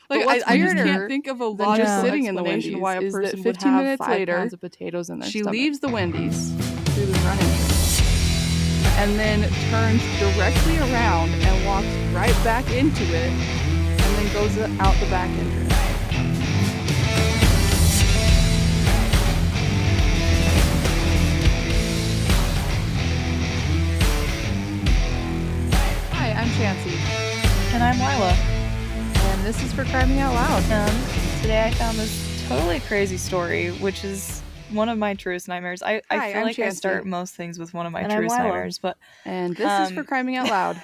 Like I just can't think of a logical sitting in the Wendy's why a is person that would 15 have minutes 5 later, pounds of potatoes in their she stomach. leaves the Wendy's through the front entrance and then turns directly around and walks right back into it and then goes out the back entrance. Hi, I'm Chancey. And I'm Lila. And this is for Crying Out Loud. Today I found this totally crazy story, which is one of my truest nightmares. I feel like I start most things with one of my truest nightmares, but and this is for Crying Out Loud.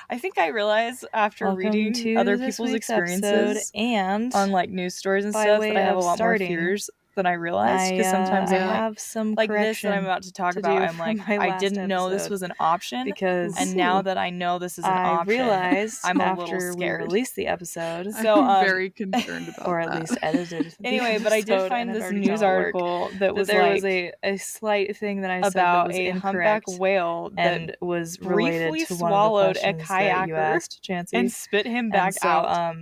I think I realized after reading other people's experiences and on like news stories and stuff that I have a lot more fears than I realized, because sometimes I have some like this that I'm about to talk about. I'm like, I didn't know this was an option, and now that I know this is an option, realized I'm a little scared. We released the episode, so I'm very concerned about or at least edited. Anyway, but I did find this news article that was there was a slight thing that I said about a humpback whale that was briefly swallowed a kayaker and spit him back out.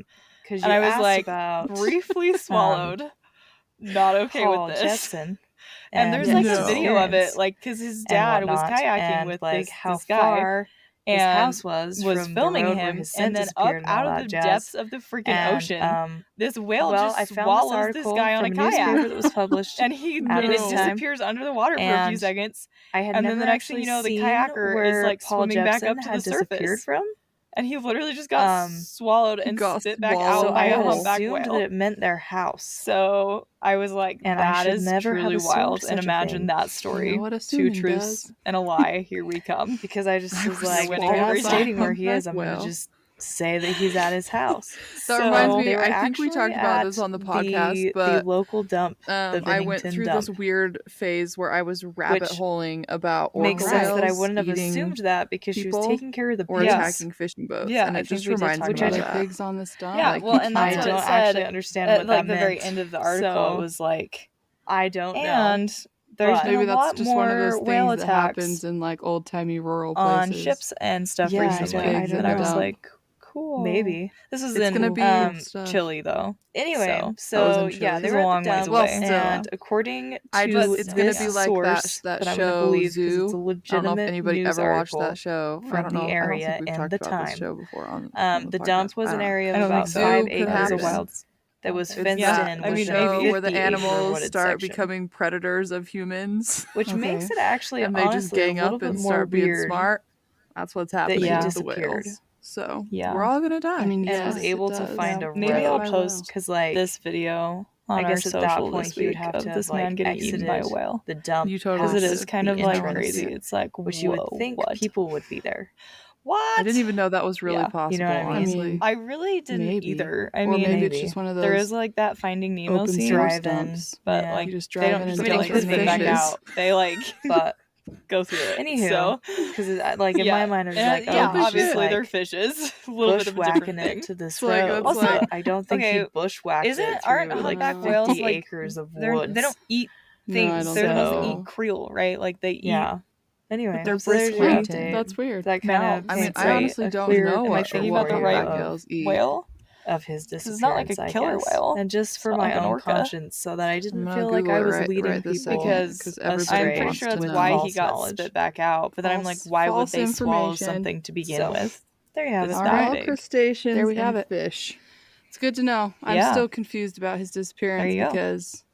And I was like, briefly swallowed. Not okay with this. Jetson. And there's like a video of it, like, because his dad was kayaking with like this guy, and his house was filming him, and then up out of the depths of the freaking ocean, this whale just swallows this guy on a kayak that was published, and it disappears under the water for a few seconds, and then the next thing you know, the kayaker is like swimming back up to the surface from. And he literally just got swallowed and spit back out by a humpback whale. That it meant their house. So I was like, and that is truly wild. And imagine that story. You know 2 truths and a lie. Here we come. Because I just was like, well, I'm stating where he is. I'm going to just say that he's at his house. That reminds me, I think we talked about this on the podcast, but the local dump, I went through this weird phase where I was rabbit holing about makes sense that I wouldn't have assumed that, because she was taking care of the or attacking fishing boats. Yeah, and it just reminds me of that. Pigs on this dump. Yeah, well, and that's what it said. I don't actually understand what that meant. At the very end of the article, it was like, I don't know. And there's maybe that's just one of those things that happens in like old timey rural places on ships and stuff recently. And I was like, cool. Maybe this is gonna be Chile though. Anyway, so yeah, they were a long ways away. And according to it's gonna be like that show Zoo. It's a legitimate I don't know if anybody ever watched that show from the area and the time. Show before on the dump was an area of about 5 acres of wild that was fenced in. I mean, maybe where the animals start becoming predators of humans, which makes it actually and they just gang up and start being smart. That's what's happening to the whales. So we're all gonna die. I mean, and I was able to find a maybe I'll post because like this video on I guess our at that point he would have to this man getting eaten by a whale. The dump, because it is kind of like crazy. It's like which you would think people would be there. What? I didn't even know that was really possible. You know what I mean? Honestly. I really didn't either. I mean, maybe it's just one of those. There is like that Finding Nemo scene, but like just they don't just like spit back out. They like but. Go through it. Anywho, so because like in my mind, I was like, obviously they're fishes. A little bit of a different thing. To this road. Also, I don't think he bushwhacked it. Aren't humpback whales like acres of woods? They don't eat things. They don't eat krill, right? Like they eat. Yeah. Anyway, they're bristly. That's weird. That kind of. I mean, I honestly don't know what the right whale of his disappearance. It's not like a killer whale. And just for my own conscience, so that I didn't feel like I was leading people, because I'm pretty sure that's why he got spit back out. But then I'm like, why would they swallow something to begin with? There you have it. All right, crustaceans. There we have it. Fish. It's good to know. I'm still confused about his disappearance because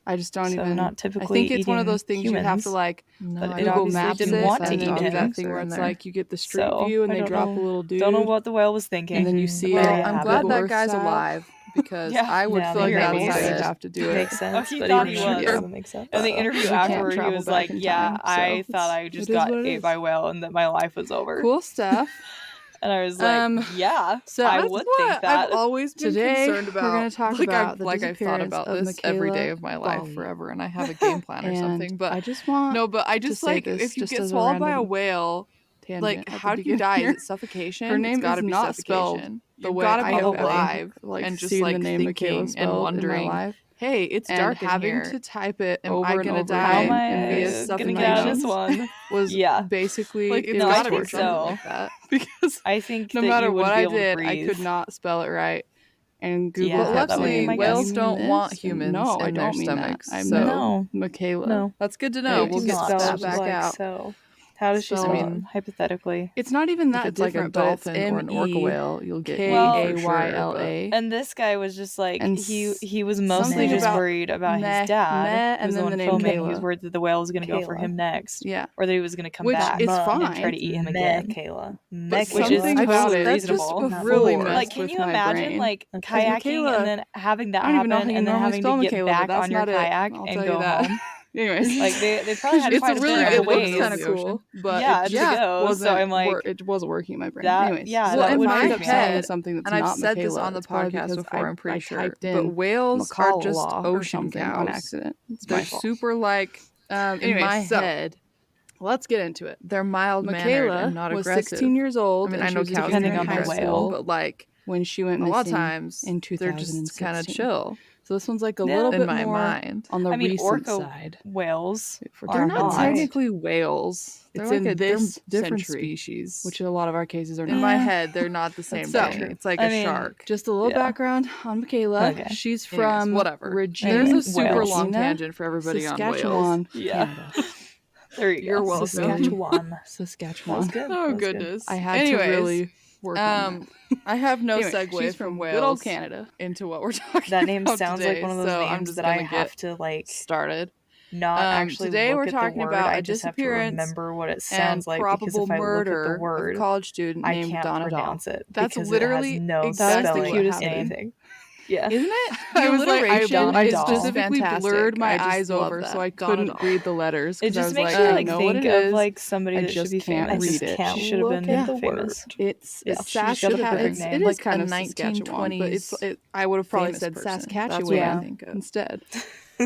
I just don't even. Not typically. I think it's one of those things you have to like. But Google Maps didn't want to eat do that thing where it's like you get the street view and they drop a little dude. Don't know what the whale was thinking. And then you see it. I'm glad that guy's alive, because I would feel like that's how you'd have to do it. Makes sense. He thought he was. Doesn't make sense. In the interview afterward, he was like, "Yeah, I thought I just got ate by a whale and that my life was over." Cool stuff. And I was like, yeah, so I would think that. I've always been concerned about. We're going to talk about I've thought about this every day of my life forever, and I have a game plan or something. But I just like, if you get swallowed by a whale, like, how do you die? Is it suffocation? Her name is not spelled the way I am alive, and just like thinking and wondering. Hey, it's dark in here. Having to type it, am I going to die and be a suffocation? This one was basically like, it's I think so. Like that. Because I think no matter what I did, I could not spell it right. and Google. Yeah, But luckily, whales don't want humans in their stomachs. So, Michaela. No. That's good to know. We'll get that back out. So. How does she spell it, hypothetically? It's not even that different, like a dolphin or an orca whale. You'll get Kayla. And this guy was just like, he was mostly just worried about his dad. And then the name Kayla. He was worried that the whale was going to go for him next. Yeah. Or that he was going to come back. Which is fine. And try to eat him again. Kayla. Which is totally reasonable. Really like, can you imagine, like, kayaking and then having that happen and then having to get back on your kayak and go home? Anyways, like they probably had to find a really good ways. It's kind of cool, but so I'm like, it wasn't working in my brain. Anyways, that would end up saying something that's not I've said this on the podcast before. I'm pretty sure, but whales are just ocean cows on accident. They're super like in my head. Let's get into it. They're mild-mannered and not aggressive. Was 16 years old. I mean, I know cows depending on the whale, but like when she went missing, a lot of times in 2016, they're just kind of chill. So this one's like a little bit more on the recent side. Whales, they're not technically whales. It's like in this different century, species, which in a lot of our cases are not. In my head, they're not the same thing. It's like a shark. Just a little background on Michaela. Okay. She's from Regina. There's a super long tangent for everybody on whales. Yeah. There you go. Saskatchewan. Oh goodness. I had to really work on that. I have no segue from Wales, good old Canada, into what we're talking about. That name sounds today, like one of those names that I have to like started. Not actually. Today look we're at talking the word. about I just have to remember what it sounds like because if I look at the word, of college student I named can't Donna pronounce Doll. it. That's literally exactly the cutest anything. Yeah, isn't it? I was like, I specifically blurred my eyes over, so I couldn't read the letters. It just makes you like think of like somebody that should be can't famous. Read it. She should have been famous. It's Saskatchewan. It is kind of 1920s, but I would have probably said Saskatchewan instead.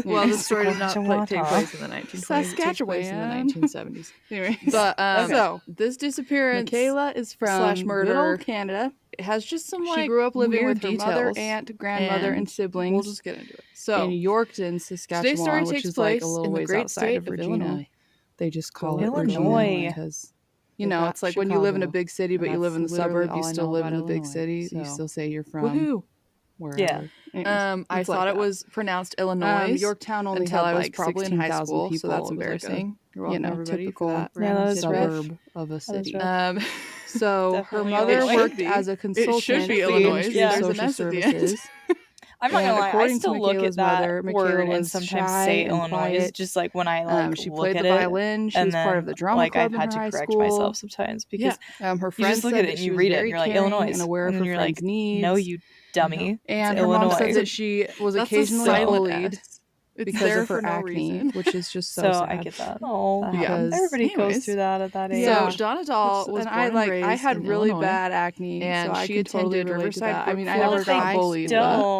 Well, the story did not take place in the 1920s. Saskatchewan. It takes place in the 1970s. Anyway, but so this disappearance Michaela is from murder, good old Canada. It has just some like she grew up living with her details. Mother, aunt, grandmother, and siblings. We'll just get into it. So in Yorkton, Saskatchewan, which is like a little ways outside of Regina. Illinois. They just call it Illinois because it's like when you live in a big city, but you live in the suburb. You still live in a big city. You still say you're from. Wherever. Yeah. I thought it was pronounced Illinois. Yorktown only until had I was like probably in high school, people, so that's embarrassing. You're welcome, everybody. Typical suburb of a city. So her Definitely mother worked as a consultant. It should be Illinois. Yeah. There's an S at the end. I'm not gonna lie. I still look at that mother, word and sometimes say Illinois. It's just like when I like she look played at the violin. She was part of the drama club I've had to correct myself sometimes because her friends you just look at it and you read it and you're like Illinois, and aware of her friends' needs. No, you dummy. And her mom said that she was occasionally bullied because of her acne, which is just so sad. I get that. Oh, yeah. Everybody goes through that at that age. So Donna Doll was born and raised I had in really Illinois, bad acne, and so she attended Riverside. I mean, I never got bullied,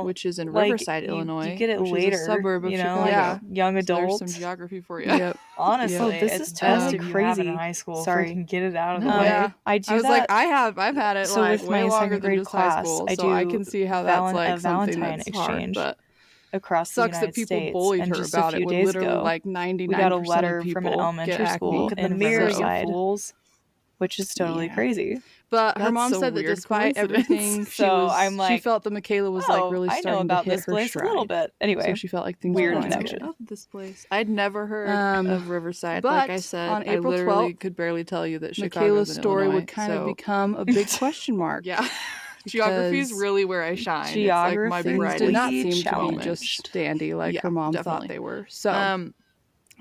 which is in Riverside, Illinois. You get it later, a suburb of Chicago. Yeah, young adults. There's some geography for you. Yep. Honestly, this it's is totally crazy. In high school, sorry, can get it out of the way. Yeah. I do. I was like, I've had it like with way my longer second than grade just high school, so I can see how that's like something that's hard, but. Across the Sucks United that people States. bullied and her just about a few it. days Literally, ago, like 99% we got a letter of people from an elementary school in Riverside, which is totally crazy. But her mom said that despite everything, she felt that Michaela was like really starting to hit her stride a little bit. Anyway, so she felt like things weird were going connection. Of this place, I'd never heard of Riverside. But like I said, on April I literally 12th, could barely tell you that Michaela's story Illinois, would kind of become a big question mark. Yeah. Geography is really where I shine. Geography it's like my big did not seem challenge. to be just dandy like her mom thought they were. So on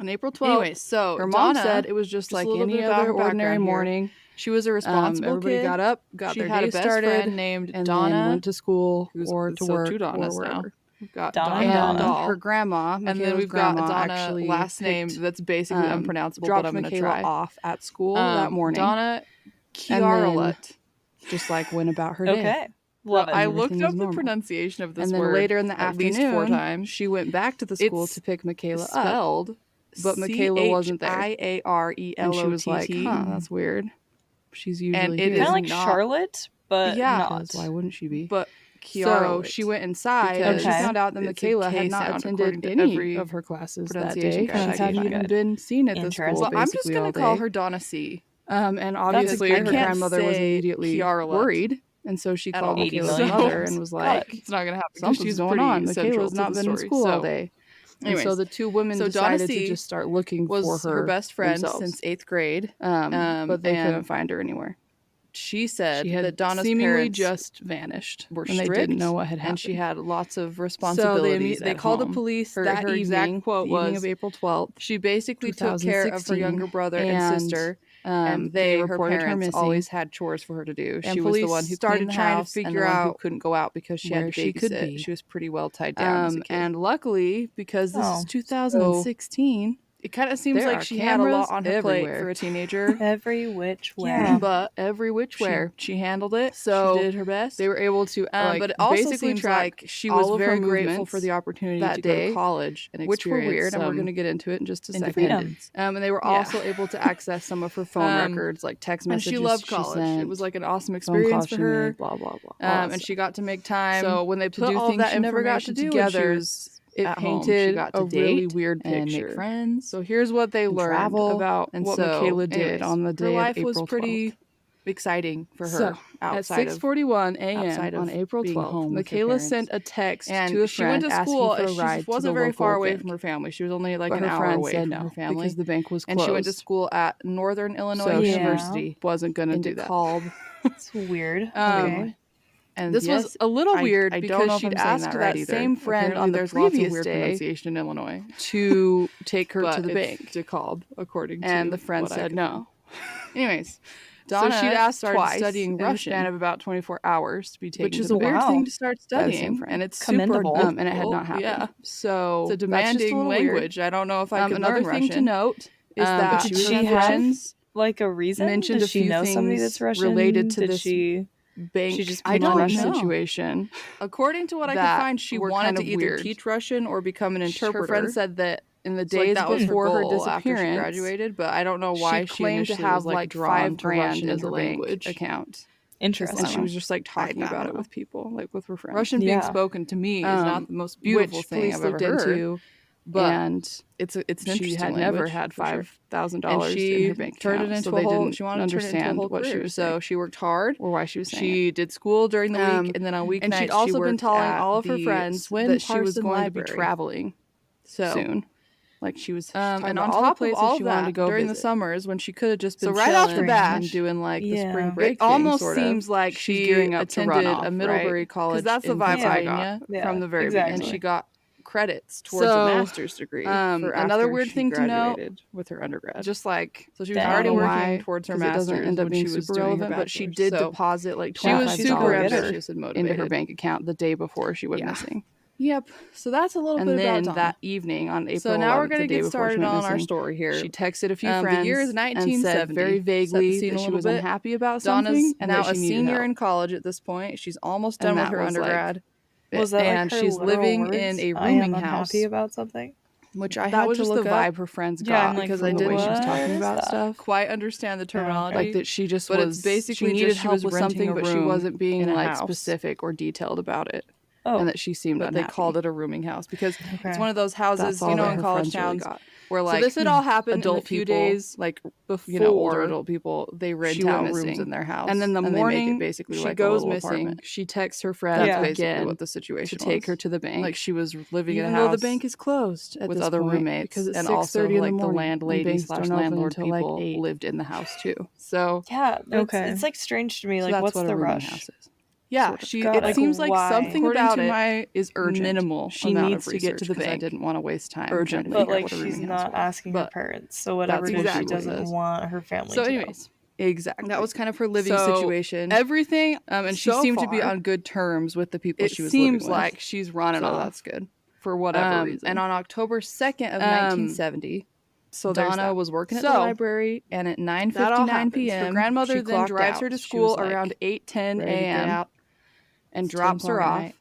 April 12th, anyway, so her mom Donna, said it was just like any other ordinary morning. She was a responsible everybody kid. got up, got their day started, friend named and Donna, then went to school or to work two Donnas or wherever. Now. We've got Donna Doll. Her grandma, and then we've got Donna last name that's basically unpronounceable, but I'm going to try. Off at school that morning. Donna Kiaralut just like went about her day. Okay. Love it. I looked up the pronunciation of this word. And then later in the afternoon, at least 4 times. She went back to the school to pick Michaela spelled up. But Michaela wasn't there. Chiarelott. And she was like, that's weird. She's usually and it kind is of like not, Charlotte, but not. Why wouldn't she be? But So she went inside and she found out that Michaela had not attended any of her classes that day and hadn't even been seen at the school. Well, I'm just going to call her Donna C. And obviously her grandmother was immediately worried And so she called Michaela's mother and was like, it's not going to happen. Something's going on. Michaela's not been in school all day. And so the two women decided to just start looking for her best friend themselves. Since 8th grade. But they couldn't find her anywhere. She said that Donna's seemingly parents just vanished. Were strict, and they didn't know what had happened. And she had lots of responsibilities. So they called the police that evening. Exact quote was, evening of April 12th. She basically took care of her younger brother and sister. And her parents always had chores for her to do. And she was the one who started trying to figure out who couldn't go out because she had to babysit. She was pretty well tied down as a kid. And luckily, because this is 2016, it kind of seems like she had a lot on her plate for a teenager. Every which way. Yeah, but every which way. She handled it. So she did her best. They were able to but it also seems like she was very grateful for the opportunity that to day, go to college, and which were weird, and we're going to get into it in just a second. And they were also able to access some of her phone records, like text messages. And she loved college. It was like an awesome experience for her. Blah, blah, blah. And she got to make time. So when they put all that she never got to do together, it painted a really weird picture. And make friends. So here's what they learned about what Michaela did on the day of April 12th. Her life was pretty exciting for her. Outside at 6:41 a.m. on April 12th, Michaela sent a text to a friend she went to school. Asking for a ride. She wasn't very far away from her family. She was only like an hour away from her family because the bank was closed. And she went to school at Northern Illinois University. Wasn't going to do that. It's weird. Okay. And this was a little weird because she'd asked that same friend on the previous day pronunciation in Illinois to take her to the bank. DeKalb, according to and the friend said no. Anyways, Donna she'd asked twice studying Russian in a span of about 24 hours to be taken which is to a weird thing to start studying, and it's commendable. Super and it had not happened. Yeah, so it's a demanding language. Weird. I don't know if I could another learn thing Russian. to note is that she had like a reason. Mentioned Does she know somebody that's Russian related to this bank. She just situation. According to what I could find, she wanted to either teach Russian or become an interpreter. Her friend said that in the days before her disappearance, she graduated, but I don't know why she claimed to have like 5 grand as a language account. Interesting. And she was just like talking about it with people, like with her friends. Russian being spoken to me is not the most beautiful thing I've ever heard. But it's interesting. She had never had $5,000 in her bank account, turned it into so a whole. She wanted to understand what she was saying. So she worked hard, or why she was saying she did school during the week, and then on weeknights and she'd also been telling all of her friends that she was going to be traveling soon. Like she was, and on top of all of that, during the summers when she could have just been right off the bat and doing like the spring break. It almost seems like she's gearing up to run off, a Middlebury college. Because that's the vibe I got from the very beginning. And she got credits towards a master's degree. Another weird thing to note with her undergrad, just like so she was already working towards her master's. It doesn't end up being super relevant, but she did deposit like she was super ambitious and motivated into her bank account the day before she went missing. Yep. So that's a little bit about Donna. That evening on April 11th, so now we're going to get started on our story here. She texted a few friends. The year is 1970. And said very vaguely that she was unhappy about something. Donna's and now that a senior in college at this point. She's almost done with her undergrad. Was that and like her she's living words? In a rooming house. Unhappy about something. Which I had to look the up. Vibe her friends got because I didn't she was talking about stuff. Quite understand the terminology. Like that she just but was it's basically she needed just help with something, but she wasn't being like house. Specific or detailed about it. Oh, and that she seemed unhappy. They called it a rooming house because it's one of those houses, in college towns where like so this had all happened in a few days like before older adult people they rent out rooms in their house, and then the morning they make it basically she like goes a missing. Apartment. She texts her friend again what the situation to take her to the bank. Like she was living in a house, though the bank is closed with other roommates, because it's and also like the landlady / landlord people like lived in the house too. So it's like strange to me. Like what's the rush? Yeah, it seems like something about it is urgent. Minimal. She needs to get to the bank. I didn't want to waste time. Urgent, but like she's not asking her parents, so whatever she doesn't want her family. So, anyways, exactly, that was kind of her living situation. Everything, and she seemed to be on good terms with the people she was living with. It seems like she's running off. That's good for whatever reason. And on October 2nd of 1970. So Donna was working at the library, and at 9:59 p.m., her grandmother then drives her to school around 8:10 a.m. and drops her off.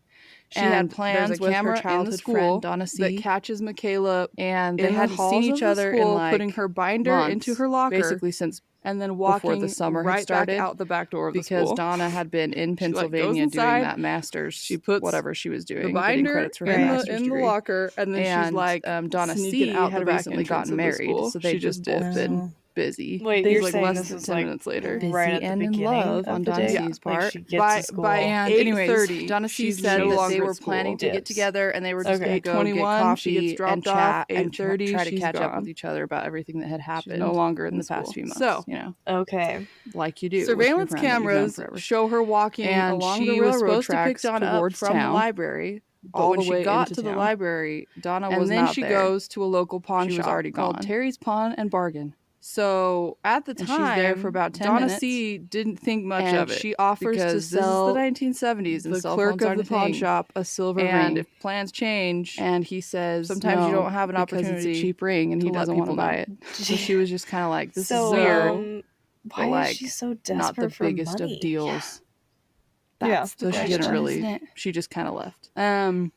She had plans with her childhood friend Donna that catches Michaela, and they had seen each other in like putting her binder into her locker, basically since and then walking before the summer right had started, back out the back door of the because school. Donna had been in Pennsylvania doing that master's. She puts whatever she was doing, the binder credits for her master's in the locker, and then she's like, Donna C out had recently gotten married, so they just both been busy. Wait, you're saying less than 10 minutes later. Busy right and in love on Donna C's part. She gets to school. And 8:30, Donna C said that they were planning to get together and they were just going to go get coffee and chat and try to catch up with each other about everything that had happened. No longer in the past few months. So, okay, like you do. Surveillance cameras show her walking along the railroad tracks Donna up from the library. But when she got to the library, Donna was not there. And then she goes to a local pawn shop called Terry's Pawn and Bargain. So at the time, she's there for about 10 minutes. Donna C didn't think much of it. She offers to sell this is the 1970s, and the clerk of the pawn shop a silver ring. And if plans change, and he says sometimes you don't have an opportunity. It's a cheap ring, and he doesn't want to buy it. So she was just kind of like, "This is weird." Why is she so desperate not the for biggest money? of deals. So she didn't really. She just kind of left. And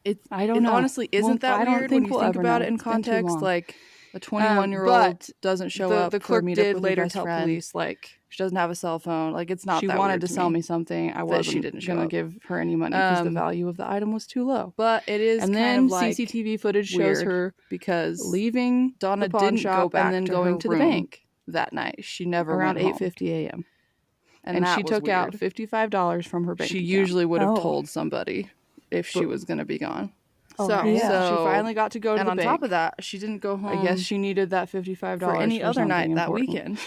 it honestly isn't that weird when you think about it in context. Like a 21-year-old doesn't show up. The clerk did later tell police like she doesn't have a cell phone. Like it's not. She that wanted weird to sell me something. I wasn't going to give her any money because the value of the item was too low. But it is. And then like CCTV footage shows her because leaving Donna the pawn didn't shop go back and then to going her to the room bank that night. She never around went home. 8:50 a.m. And she took out $55 from her bank account. She usually would have told somebody if she was going to be gone. So she finally got to go to the bank. And on top of that, she didn't go home. I guess she needed that $55 for any other night that weekend.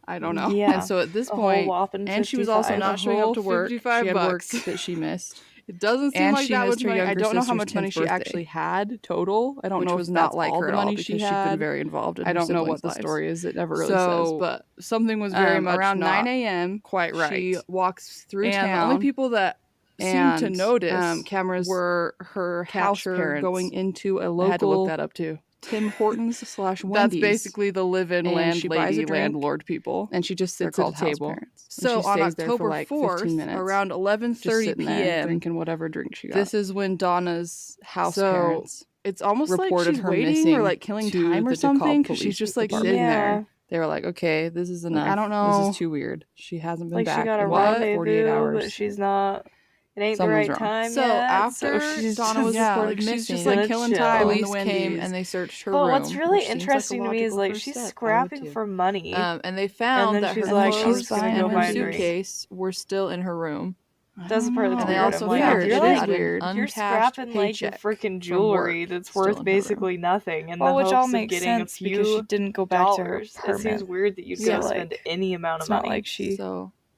I don't know. Yeah. And so at this point, and she was also not showing up to work. She had work that she missed. It doesn't seem like that was money. I don't know how much money she birthday. actually had total. I don't know if was that's not like all her the money because she she'd had. been very involved in I her don't know what the lives. story is. It never really says. But something was very much around not 9 a.m. quite right. She walks through town. The only people that seemed to notice cameras were her house parents going into a local. I had to look that up too. Tim Hortons / Wendy's. That's basically the live-in landlady landlord people, and she just sits at the table. So on October 4th, around 11:30 p.m., drinking whatever drink she got. This is when Donna's house parents. It's almost reported like she's her waiting missing or like killing time or something because she's just like sitting there. They were like, "Okay, this is enough. I don't know. This is too weird. She hasn't been back she got in 48 hours. But she's not. It ain't Something's the right wrong. time so yet. After Donna was reported missing, she's just like killing time. Police came and they searched her room. But what's really interesting to me is like she's scrapping for money. And they found that her clothes and her suitcase were still in her room. That's the part that's and they weird. also weird. You're like, like weird. You're scrapping like your freaking jewelry that's worth basically nothing, and which all makes getting sense because she didn't go back dollars. to her It seems weird that you'd spend any amount of money. Not like she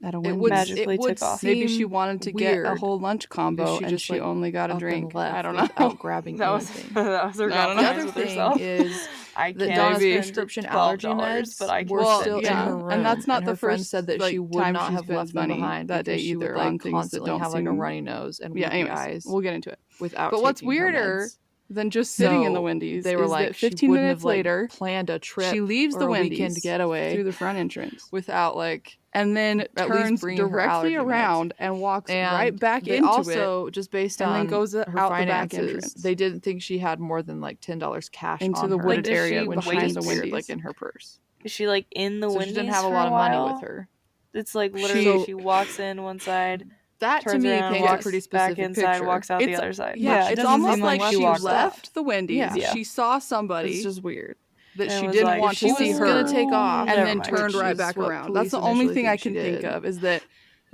at a magically took off. Maybe she wanted to get a whole lunch combo and she only got a drink. I don't know. Without grabbing anything. That was her other thing is that Donna's prescription allergy meds were still in her room. And that's not and the her friend first said that she would not have left money behind that day either on things that don't have like a runny nose and weepy eyes. We'll get into it. But what's weirder than just sitting in the Wendy's? They were like 15 minutes later planned a trip. She leaves the Wendy's weekend getaway through the front entrance without like. And then turns directly around and walks right back into also, just based on then goes her out finances, the back entrance. They didn't think she had more than like $10 cash into on the her. wooded area when behind she the Wendy's, like in her purse. Is she like in the Wendy's? She didn't have a lot of money with her. It's like literally she walks in one side. That to me paints a pretty specific back inside, picture. Walks out the other side. Yeah, it's almost like she left the Wendy's. Yeah. She saw somebody. It's just weird. That she didn't want to see her. Gonna take off, and then turned right back around. That's the only thing I can think of is that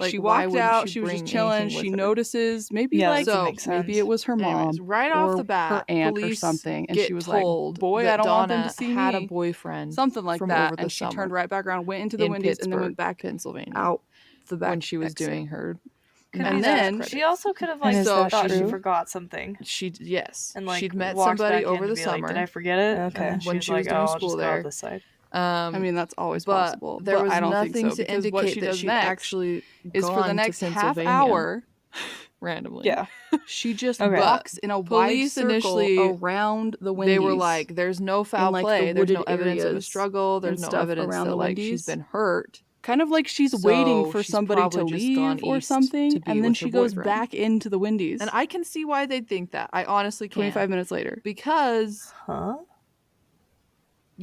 she walked out. She was just chilling. She notices maybe maybe it was her mom right off the bat, her aunt or something, and she was like, "Boy, I don't want them to see had me." A boyfriend, something like that, and she turned right back around, went into the Wendy's, and then went back Pennsylvania out the back when she was doing her. And then she also could have thought she forgot something. And like she'd met somebody over the summer. Did I forget it? Okay. When she was doing school there. This side. I mean that's always possible. There was I don't nothing think so, to indicate what she that does she next actually is for the next half hour. Randomly, she just walks in a wide circle around the Wendy's. They were like, "There's no foul play. There's no evidence of a struggle. There's no evidence that like she's been hurt." Kind of like she's waiting for somebody to leave or something, and then she goes back into the Wendy's. And I can see why they'd think that. I honestly can. 25 minutes later. Because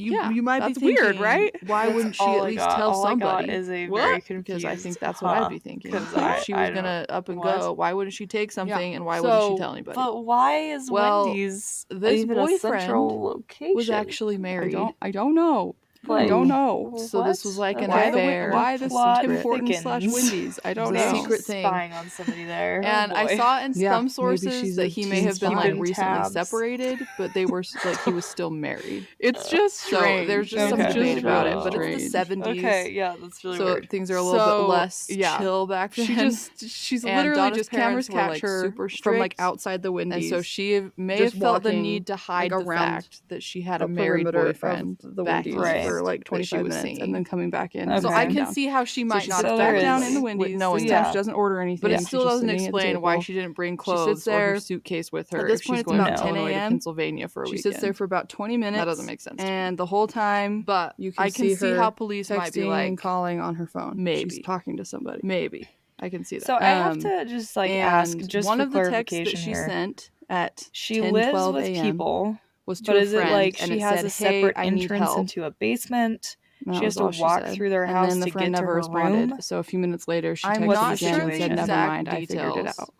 You might be thinking, weird, right? Why wouldn't she at least tell somebody? Is a very confused. Because I think that's what I'd be thinking. If she was gonna up and go, why wouldn't she take something and why wouldn't she tell anybody? But why is Wendy's this even boyfriend a central location? was actually married. I don't know. I don't know. So this was like an affair. Why this Tim Hortons / Wendy's? I don't know. Secret thing. Spying on somebody there. And I saw in some sources that he may have been like recently separated, but they were like he was still married. It's just strange. So there's just some debate about it, but it's the 70s. Okay, yeah, that's really weird. So things are a little bit less chill back then. She's literally just cameras catch her from like outside the Wendy's. And so she may have felt the need to hide the fact that she had a married boyfriend back for like 25 minutes and then coming back in. So I can see how she might not back down in the Wendy's. No, she doesn't order anything. But it still doesn't explain why she didn't bring clothes or her suitcase with her. At this point, it's about 10 a.m. Pennsylvania for a weekend. She sits there for about 20 minutes. That doesn't make sense. And the whole time, but you can see how police might be like calling on her phone. Maybe she's talking to somebody. Maybe I can see that. So I have to just ask, just one for of the texts clarification that she here. Sent at she 10, lives 12 with a.m. people. Was to but a is friend, it like and she it has said, a separate "Hey, I need entrance help." into a basement? She has to all she walk said. through their house and then the to friend get to never her responded. room. So a few minutes later, she I'm texted not again sure and said, the "Never exact mind, I figured it out."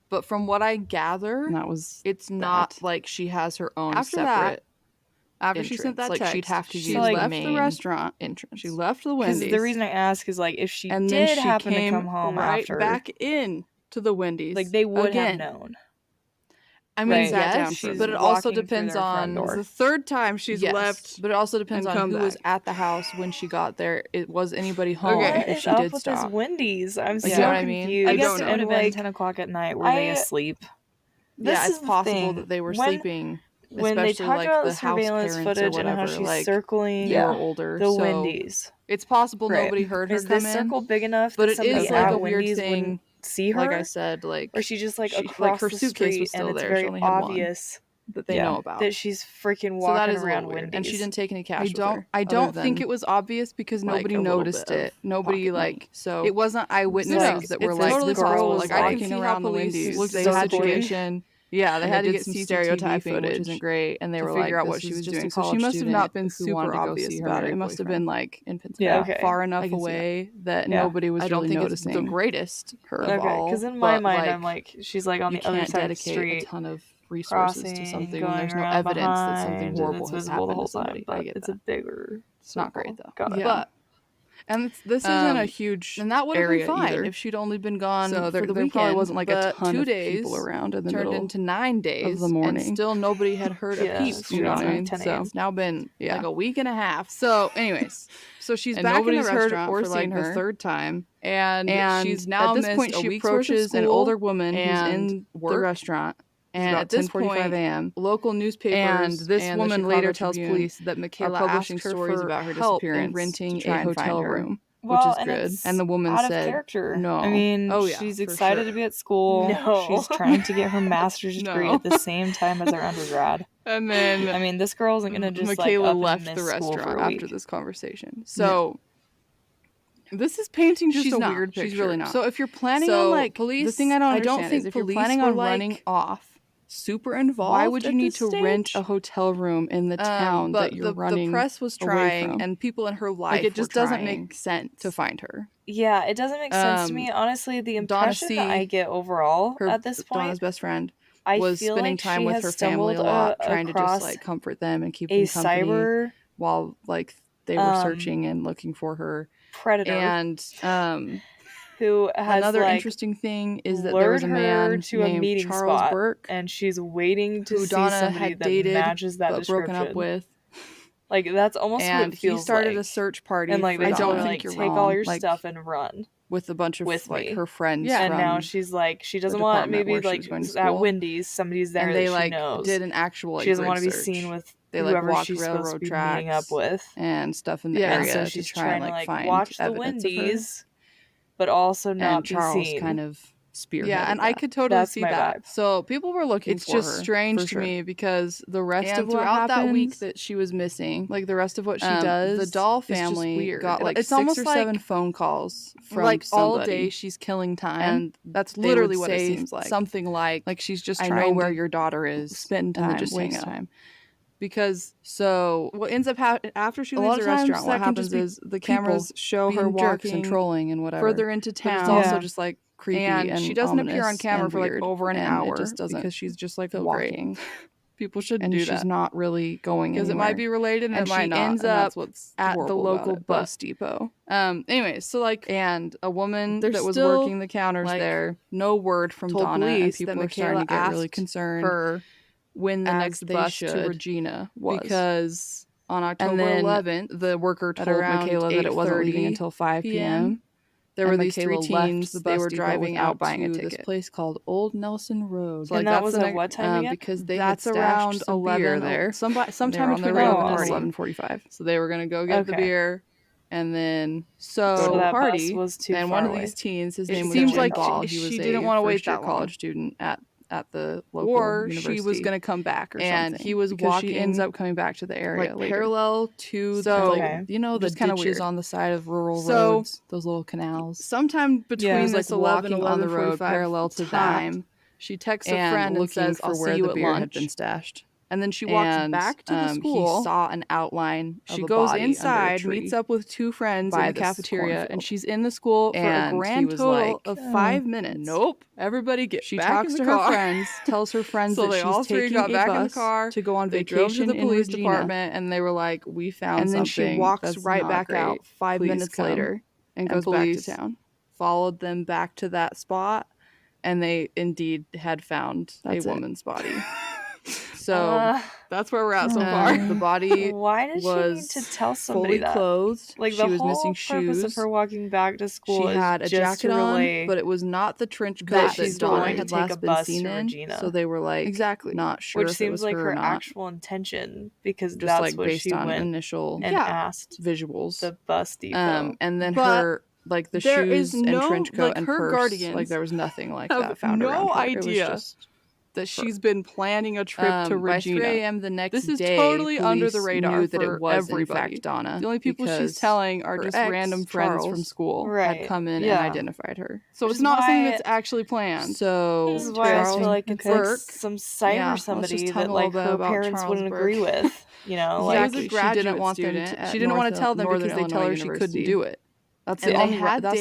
But from what I gather, it's not like she has her own separate. After she sent that text, she'd have to use left the the restaurant entrance. She left the Wendy's. The reason I ask is if she and did then she happen came to come home right after, back in to the Wendy's, they would have known. I mean, yes, but it also depends on the third time she's left. But it also depends on who was at the house when she got there. Was anybody home if she did stop? This Wendy's? I'm so confused. I mean? I guess it would have been 10 o'clock at night. Were they asleep? It's possible that they were sleeping. When they talk about the surveillance footage and how she's circling the Wendy's, it's possible nobody heard her come in. Is this circle big enough? But it is like a weird thing. See her, like I said, or she just across her the suitcase street, was still and it's there. very She only had obvious that they know about that she's freaking walking around Wendy's, and she didn't take any cash. I don't think it was obvious because nobody noticed it. Nobody so it wasn't eyewitnesses that were this girl was walking around the Wendy's. They had situation. Yeah, they had to get some stereotyping footage, which isn't great, and they were figure out what she was doing. So she must have not been super obvious about it. It must have been in Pennsylvania, far enough away that nobody was really noticing. It's the greatest her of all. Because in my mind, I'm she's on the other side of the street. You can't dedicate a ton of resources to something when there's no evidence that something horrible has happened to somebody. But it's a bigger. It's not great though. But. And this isn't a huge and that would have been fine either. If she'd only been gone so for the there weekend. Probably wasn't a ton 2 of days people around in the turned middle into 9 days of the morning. And still nobody had heard a peep. You know what I mean? So it's now been a week and a half. So anyways, so she's back in the restaurant or for her third time, and she's now at this point she approaches an older woman who's in the restaurant. And at this point, a.m., local newspapers and this woman later tells Tribune police that Michaela are publishing asked her stories for about her help disappearance in renting to try a and find hotel her. room. Well, which is good. And the woman out said, of character. "No, I mean, she's excited to be at school. No. She's trying to get her master's degree at the same time as her undergrad." And then, I mean, this girl isn't gonna just Michaela up left and the miss restaurant after this conversation. So this is painting just a weird picture. She's really not. So if you're planning on police, the thing I don't think if you're planning on running off. Super involved. Why would you need to rent a hotel room in the town that you're running? The press was trying, and people in her life. It just doesn't make sense to find her. Yeah, it doesn't make sense to me. Honestly, the impression that I get overall at this point, Donna's best friend, I was feel spending like time she with has her family a lot, trying to just across comfort them and keep them company while they were searching and looking for her predator. And who has another interesting thing is that there was a man to a meeting Charles spot, Burke, and she's waiting to see Donna somebody had that dated, matches that but description. broken up with. That's almost and what it feels he started like. A search party. And I don't think you're take wrong. all your stuff and run with a bunch of her friends. Yeah, and now she's she doesn't want maybe at Wendy's somebody's there and they that she knows. Did an actual she doesn't want to be seen with whoever she's supposed to be meeting up with and stuff in the area. So she's trying to find watch the Wendy's. But also not be Charles seen. kind of spearheaded. Yeah, and I could totally see that. Vibe. So people were looking it's for her. It's just strange to me because the rest of what throughout happens, that week that she was missing, the rest of what she does, the Doll family got it's 6 or 7 phone calls from somebody. All day she's killing time, and that's literally what it seems like. Something like she's just I trying know where to your daughter is. Spend time, just waste time. because what ends up after she leaves the restaurant, what happens is the cameras show her walking and trolling and whatever further into town. It's also just like creepy, and she doesn't appear on camera for like over an hour. It just doesn't, because she's just like walking. People shouldn't do that. And she's not really going anywhere. Because it might be related and it might not. Ends up at the local bus depot. Anyways, so like, and a woman that was working the counters there, no word from Donna, and people were starting to get really concerned her when the next bus to Regina was. Because on October 11th, the worker told Michaela that it wasn't leaving until 5 p.m. There were these three teens. They were driving out buying a ticket. This place called Old Nelson Road. So, like, and that was at what time again? Because that's around 11 there. Sometime between 11 and 11:45. So they were gonna go get the beer, and then the party. Was too and one of these teens, his name was Jim Ball. He was didn't want to wait that college student at the local university. She was going to come back or something. And he was walking. She ends up coming back to the area later. Parallel to the ditches on the side of rural roads, those little canals. Sometime between this 11 and 11 on the road, parallel to that, she texts a friend and says, "I'll see you at lunch." Had been stashed. And then she walks back to the school. He saw an outline. She goes inside, meets up with two friends in the cafeteria, and she's in the school for a grand total of 5 minutes. Nope. Everybody get back in the car. She talks to her friends, tells her friends that she's taking a bus to go on vacation. They drove to the police department, and they were like, "We found something." And then she walks right back out 5 minutes later and goes back to town. Followed them back to that spot, and they indeed had found a woman's body. So that's where we're at so far. The body why did she need to tell somebody fully clothed. Like, she the was whole missing purpose shoes. Of her walking back to school. She had a jacket on, but it was not the trench coat that Donna had last been seen in. Regina. So they were like, not sure. Which if seems it was like her not. Actual intention, because just that's like what based she on went initial and asked visuals. The bus depot, and then her. Like the shoes and trench coat and her purse, like there was nothing like that found around her. Idea. It was just that she's been planning a trip to Regina. By 3 a.m. the next day, this is totally under the radar knew that it was everybody. In fact Donna. The only people she's telling are just random friends from school had come in and identified her. So it's not something that's actually planned. So this is why I feel like it's like some site or somebody that like her parents wouldn't agree with. You know, like she didn't want them. She didn't want to tell them because they tell her she couldn't do it. That's the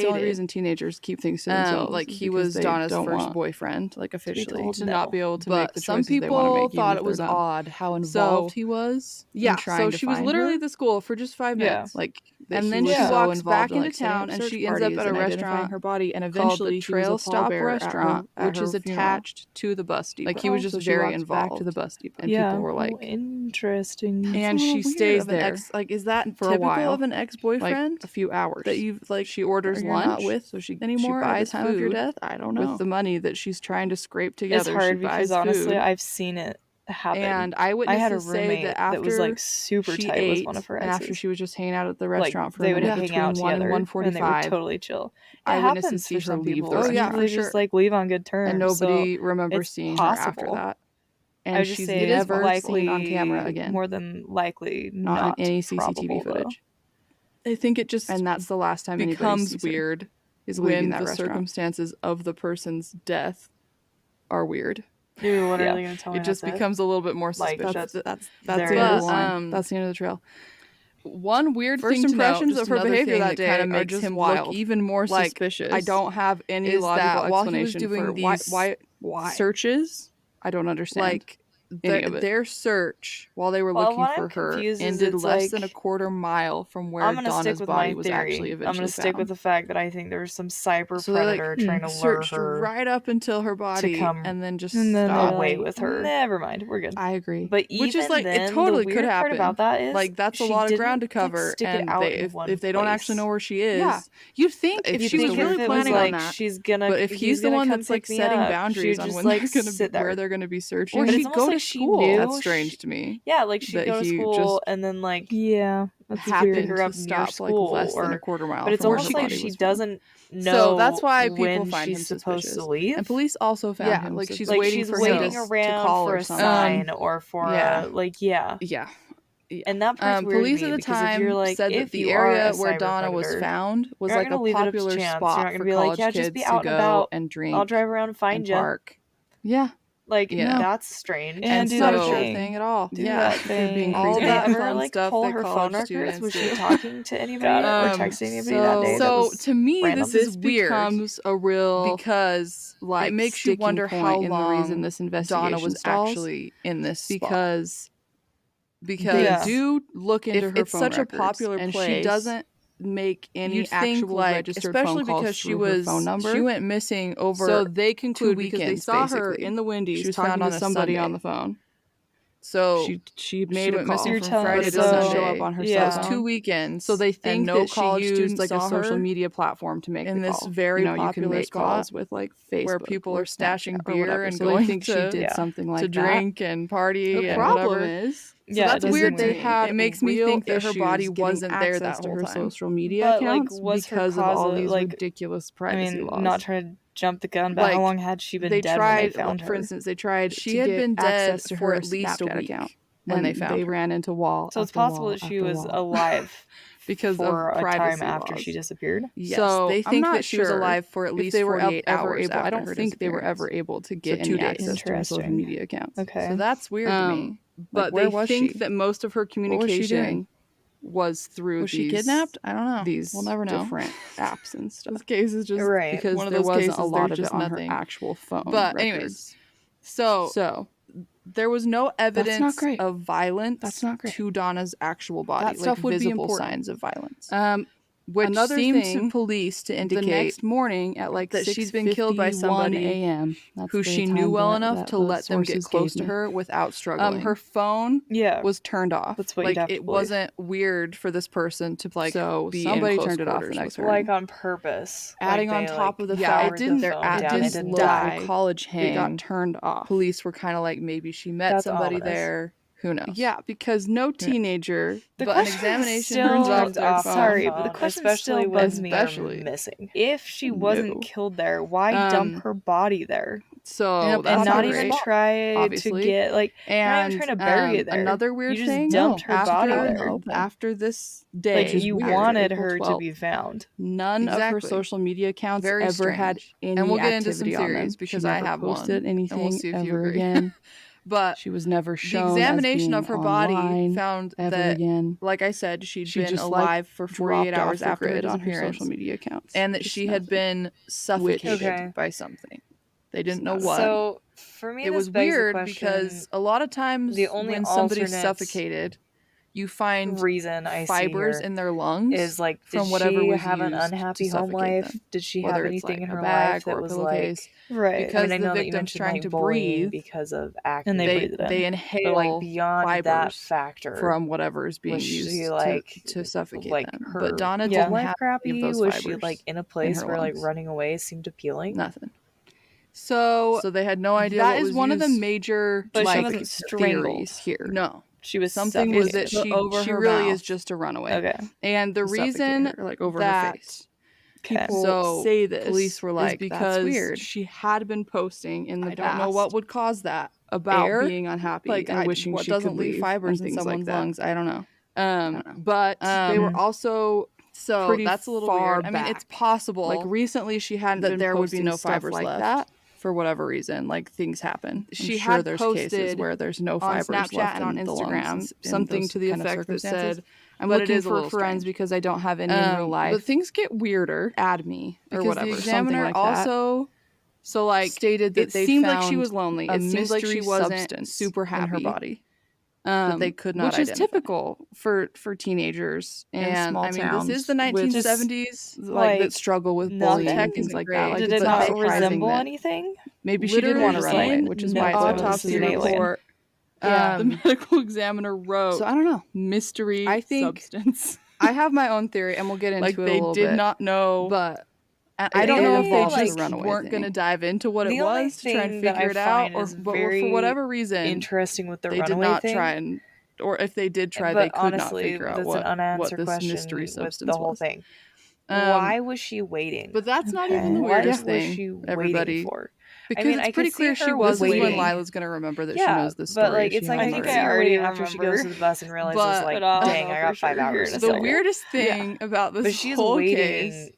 only reason teenagers keep things to themselves. Like he was Donna's first boyfriend, like officially, to not be able to make the choices they want to make. Some people thought it was odd how involved he was. Yeah, so she was literally at the school for just 5 minutes. Like, and then she walks back into town, and she ends up at a restaurant. Her body, and eventually Trail Stop Restaurant, which is attached to the bus depot. Like he was just very involved back to the bus depot, and people were like, "Interesting." And she stays there. Like, is that typical of an ex-boyfriend? A few hours that you. Like she orders lunch not with, so she anymore she buys at the time food of your death. I don't know. With the money that she's trying to scrape together, it's hard she because buys honestly, food. I've seen it happen. And eyewitnesses I had a say that after that was like super she tight ate, with one of her exes, after she was just hanging out at the restaurant like, for they a would minute hang out between 1 and 1:45, and they were totally chill. Eyewitnesses see her leave the restaurant. They just like leave on good terms, and nobody remembers seeing her after that. And she's never seen on camera again. More than likely, not any CCTV footage. I think it just, and that's the last time becomes weird, is when the circumstances of the person's death are weird. You're literally gonna tell me it just becomes a little bit more suspicious. That's the end of the line. That's the end of the trail. One weird first impressions of her behavior that day kind of makes him look even more suspicious. I don't have any logical explanation for why searches. I don't understand. Like their search while they were looking for her ended less than a quarter mile from where Donna's body was actually eventually found. I'm gonna stick with the fact that I think there was some cyber predator trying to lure her right up until her body and then just stop away with her. Never mind, we're good. I agree. But even which is like then, it totally could happen. Part about that is like that's a lot of ground to cover, and if they don't actually know where she is, you'd think if she was really planning on that, she's gonna. But if he's the one that's like setting boundaries on when where they're gonna be searching, or she'd go to school. That's strange to me. Yeah, like she'd go to school and then like happened to stop like less than a quarter mile. But it's almost like she doesn't know. So that's why people find him supposed suspicious. to leave. And police also found him. Like she's waiting for him to call for or a sign or for a And that part's weird police at the time said that the area where Donna was found was like a popular spot for college kids to go and drink. I'll drive around and find you. Park. Yeah. Like, that's strange. And do not that a sure thing at all. Do that thing. All Did that they ever fun like stuff pull that her college phone records? students Was she do. talking to anybody or texting anybody that day? To me, random? this becomes a real because like it makes you wonder how long the reason this investigation Donna was actually in this because they do look into her it's phone such records, a popular and place, she doesn't make any actual registered especially phone calls because she was phone number. She went missing over so they conclude 2 weekends, because they saw basically. her in the Wendy's she was talking found to on somebody Sunday. on the phone. So she made a call missing from Friday to Sunday. show up on her cell phone. 2 weekends. So they think no that college she used students like a saw social her media platform to make in the this call. very you can popular make spot calls with like Facebook where people or are stashing Snapchat or beer whatever. and So going they think to, she did something like to drink that. and party. The and problem whatever. is, that's weird. They had it makes me think that her body wasn't there that that whole whole her time. social media accounts because of all these ridiculous privacy laws. Not trying to jump the gun, but how long had she been dead when they found her? For instance, they tried she had been dead to for her at least a week account when they found her. ran into wall. So it's possible that she was alive because for of a privacy time after laws. she disappeared. Yes, so they think that she was alive for at least they were 48 ever hours able. I don't her think they were ever able to get any access to her social media accounts. Okay, so that's weird to me. But they think that most of her communication was through was she kidnapped? I don't know. We'll never know. Different apps and stuff. This case is just because one of there those wasn't cases, a lot of just it on nothing. her actual phone. But records. anyways, so there was no evidence of violence to Donna's actual body. That stuff would be visible important. signs of violence. Which another seems thing to police to indicate the next morning at like that she's been killed by somebody a.m. who she knew well enough to let them get close to her without struggling. Her phone was turned off. That's what it wasn't weird for this person to be somebody in close turned it off the quarters next with her. Like on purpose. Adding on top of the fact it didn't die. College hang. It got turned off. Police were kind of like, maybe she met somebody there. Who knows? Yeah, because no teenager. But an examination turns out off. Sorry, but the question still bugs me. Missing. If she wasn't killed there, why dump her body there? So and not even try to get not even trying to bury it there. Another weird you thing. Just dumped her body there. After this day, you wanted her to be found. None of her social media accounts ever had any. And we'll get into some theories theories because I have posted anything and we'll see if you ever agree. Again. But she was never shown. The examination of her body found that, again. like I said, she'd been alive for 48 hours after her disappearance, social media accounts, and that she had been suffocated by something. They didn't know what. So for me, it was weird because a lot of times when somebody's suffocated, you find fibers in their lungs is like from whatever she was have an unhappy home life? Them. Did she Whether have anything in her life that was pillowcase, right? Because I know the victim's trying to breathe because of acne, and they inhale but beyond that factor from whatever is being used to suffocate them. Her, but Donna didn't have crappy. Those was fibers she in a place where running away seemed appealing? Nothing. So they had no idea. That is one of the major theories here. No. She was something was that she really is just a runaway. Okay. And the reason over her face. People say this police were like, because that's weird. She had been posting in the past. I don't know what would cause that about being unhappy and wishing what she doesn't leave fibers in someone's lungs. I don't know. But they were also that's a little far weird. Back. I mean, it's possible. Recently, she hadn't that been there would be no fibers left. That. For whatever reason, things happen. She had there's posted cases where there's no fibers on Snapchat left and on in the Instagram lungs something to the effect that said, "I'm but looking it is for friends because I don't have any in real life. But things get weirder. Add me or because whatever." The examiner like also stated that it seemed like she was lonely. It seemed like she wasn't super happy in her body. That they could not which identify. is typical for teenagers and small towns. This is the 1970s, that struggle with bullying and things like that. Did it not resemble anything? Maybe she did want to run away, which is why it's autopsy report. The medical examiner wrote. So I don't know. Mystery substance. I have my own theory, and we'll get into it a little bit. They did not know, but I don't know if they just weren't going to dive into what it was to try and figure it out, but for whatever reason, interesting with the they did not try or if they did try, they could not figure out what this mystery substance the whole was. Thing. Why was she waiting? But that's not even the weirdest thing. Was she everybody, for? Because it's pretty clear she was waiting. When Lila's going to remember that she knows this story. But it's I think I already after she goes to the bus and realizes dang, I got 5 hours. The weirdest thing about this she's whole waiting case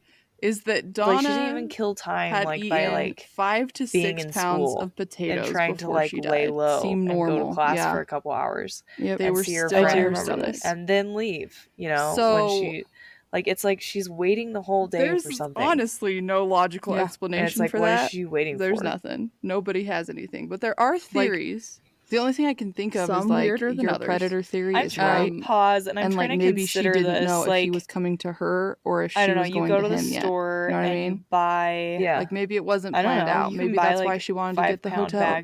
is that Donna she didn't even kill time had by 5 to 6 pounds of potatoes and trying to she lay died. low Seemed and normal. go to class for a couple hours. Yep. They were see her still friends and then leave. When she it's like she's waiting the whole day for something. There's honestly no logical explanation for that. What is she waiting There's for? There's nothing. Nobody has anything. But there are theories. The only thing I can think of is your predator theory is right. Pause and I'm trying to maybe she didn't know if he was coming to her or if she was going to him yet. I don't know. You go to the store you know what I mean? Buy maybe it wasn't planned out. Maybe that's why she wanted to get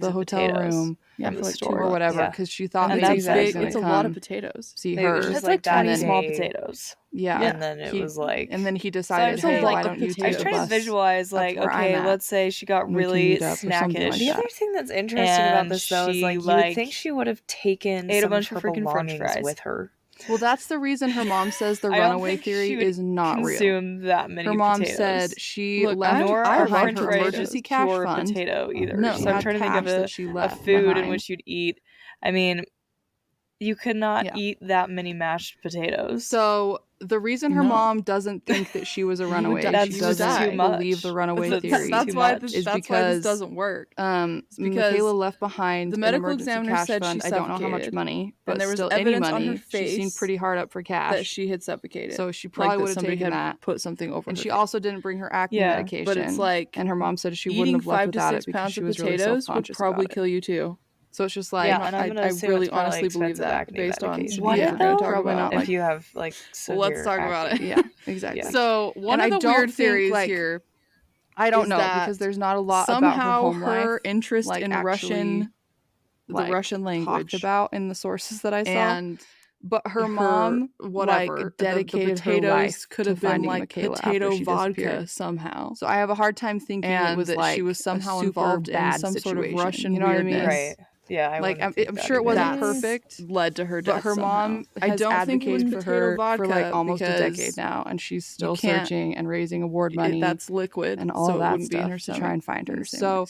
the hotel room from the store or whatever because she thought maybe it's a lot of potatoes. See her. It's like 20 small potatoes. Yeah. And then it was and then he decided, hey, why don't you take I was trying to visualize okay, let's say she got really snackish. The other thing that's interesting about this though is you would think she would have taken ate a bunch of freaking French fries with her. Well, that's the reason her mom says the runaway theory is not real. Consume that many her mom potatoes. Said she left behind her emergency cash fund. Potato either. No, so I'm trying to think of a food in which you'd eat. I mean, you could not eat that many mashed potatoes. So the reason her mom doesn't think that she was a runaway, she doesn't believe the runaway theory. That's why this doesn't work. Because Michaela left behind the medical examiner said she suffocated. I don't know how much money, but there was still evidence any money. On her face she seemed pretty hard up for cash that she had suffocated. So she probably would have taken that, put something over. And she also didn't bring her acne medication. But it's and her mom said she wouldn't have left without it because she was really self-conscious would probably kill you too. So it's just like I really honestly believe that based on what probably not if you have severe let's talk about it. Yeah, exactly. So one of the weird theories here, I don't know because there's not a lot about her home life, interest in Russian, the Russian language talked about in the sources that I saw, but her mom dedicated the potatoes her life could have been potato vodka somehow. So I have a hard time thinking it was that she was somehow involved in some sort of Russian weirdness. Right. Yeah, I'm sure it wasn't perfect. Led to her death. But her mom has advocated for her for almost a decade now, and she's still searching and raising award money. That's liquid, and all that stuff to try and find her. So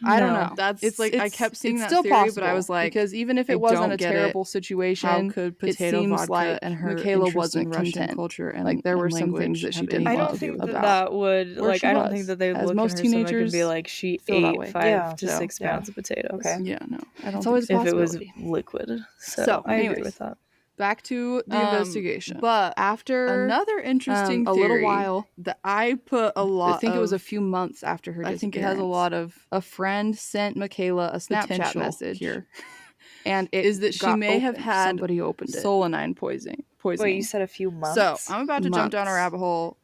I don't know. That's I kept seeing that still theory, possible, but I was because even if it wasn't a terrible situation, how could potato vodka and her Michaela wasn't Russian culture and there were some things that she didn't. I don't think that would I don't think that they would look most at her teenagers and be like she ate 5 to 6 pounds of potatoes. Okay. Yeah, no, I don't. It's always if it was liquid. So I agree with that. Back to the investigation. But after another interesting a little while that I put a lot I think it was a few months after her disappearance. I think it has a lot of a friend sent Michaela a Snapchat message here. And it is that she may have had somebody opened it. solanine poisoning. Wait, you said a few months? So I'm about to jump down a rabbit hole.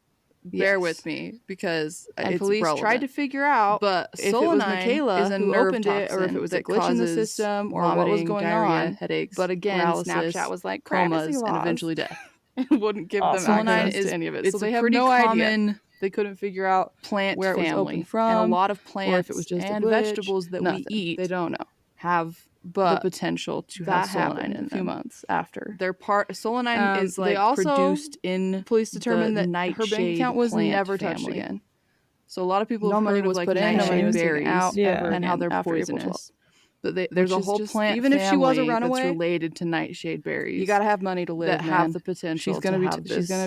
Bear with me because and police tried to figure out but if it was Michaela who opened it or if it was a glitch in the system or what was going on. Headaches, but again, Snapchat was like comas and eventually death. It wouldn't give them access to any of it. So they have no idea. They couldn't figure out plant where family it was open from, and a lot of plants or if it was just and vegetables that we eat. They don't know. Have the potential to have solanine in a few months after. Their solanine is produced in police determined that her bank account was never touched again. So a lot of people have heard of nightshade berries and how they're poisonous. But there's a whole plant even if she was a runaway that's related to nightshade berries. You got to have money to live. That have the potential. She's gonna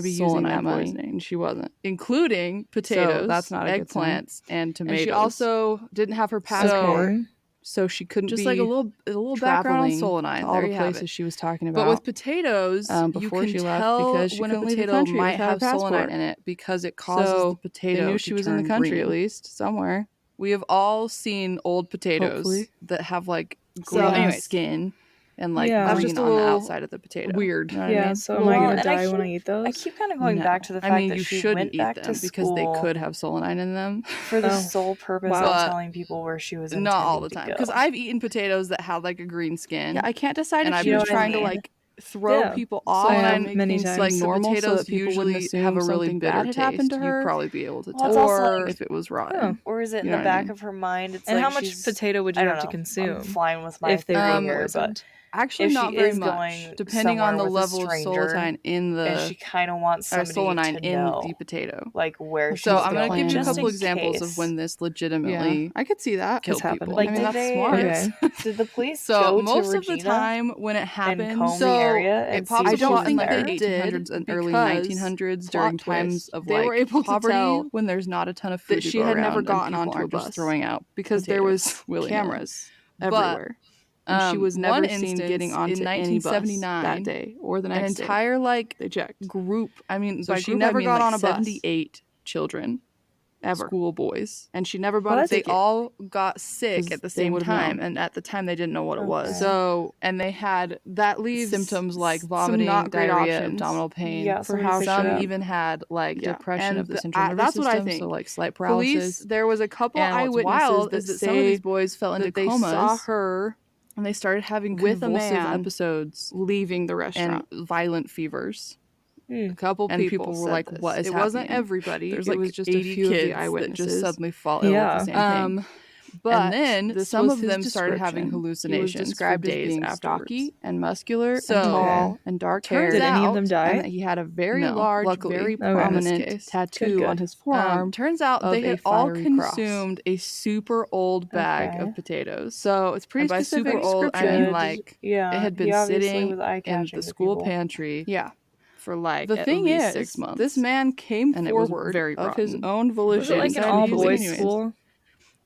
be using that money, and she wasn't, including potatoes. So that's not eggplants and tomatoes. And she also didn't have her passport. So she couldn't just be a little background on solanine. All the places she was talking about. But with potatoes, before you can she left, tell because she when a potato might have solanine in it because it causes the potato. They knew she was in the country green. At least somewhere. We have all seen old potatoes that have green skin and green on the outside of the potato. Weird. You know what I mean? So am I gonna die when I eat those? I keep kind of going back to the fact that you she shouldn't went back eat them to because they could have solanine in them for the sole purpose of telling people where she was. Not all the time, because I've eaten potatoes that had a green skin. Yeah, I can't decide if she was trying to throw people off and many times normal potatoes so that people usually have a really bitter taste. Happened to her. You'd probably be able to tell, or if it was rotten. Or is it in the back of her mind? It's and how much potato would you have to consume? I'm flying with my if they were here, but Actually, not very much, depending on the level of solanine in the. And she kind of wants somebody to know the potato, like where she's going. So I'm going gonna give you a couple just examples of when this legitimately. I could see that killed people. Like, I mean, that's smart. Okay. Did the police So go most to of the time when it happened, comb the area and it pops see up what in was like there? the 1800s and early 1900s during times of like they were able to tell when there's not a ton of food that she had never gotten onto a bus throwing out because there was cameras everywhere. And she was never seen getting onto any bus that day or the next day. An entire like they checked group. I mean, so by she group, never I mean, got like on a bus. 78 children, ever, school boys, and she never bought a ticket. They all got sick at the same time, and at the time they didn't know what it was. So, and they had that leaves symptoms like vomiting, not great diarrhea, options. Abdominal pain. Yeah, for how some even had like depression of the central nervous that's system. What I think. So like slight paralysis. Police, there was a couple and eyewitnesses that say some of these boys fell into comas. They saw her. And they started having with convulsive a man episodes, leaving the restaurant, and violent fevers. A couple people were like, this. "What is it happening?" wasn't everybody. There's it like was just 80 a few kids of the eyewitnesses that just suddenly fall ill with the same thing. But and then some of them started having He hallucinations. was described as being stocky and muscular, and So, tall and dark hair. Did any of them die? And that he had a very No, large, luckily. very Okay. prominent tattoo Good. on his forearm. Turns out of they had a all fiery consumed a super old bag of potatoes. So it's pretty And by specific super old, I description. mean like Yeah, it had been sitting in the school pantry. Yeah. For like The at thing least is, 6 months. this man came and forward it was very of his rotten. own volition. Was it like an all-boys school?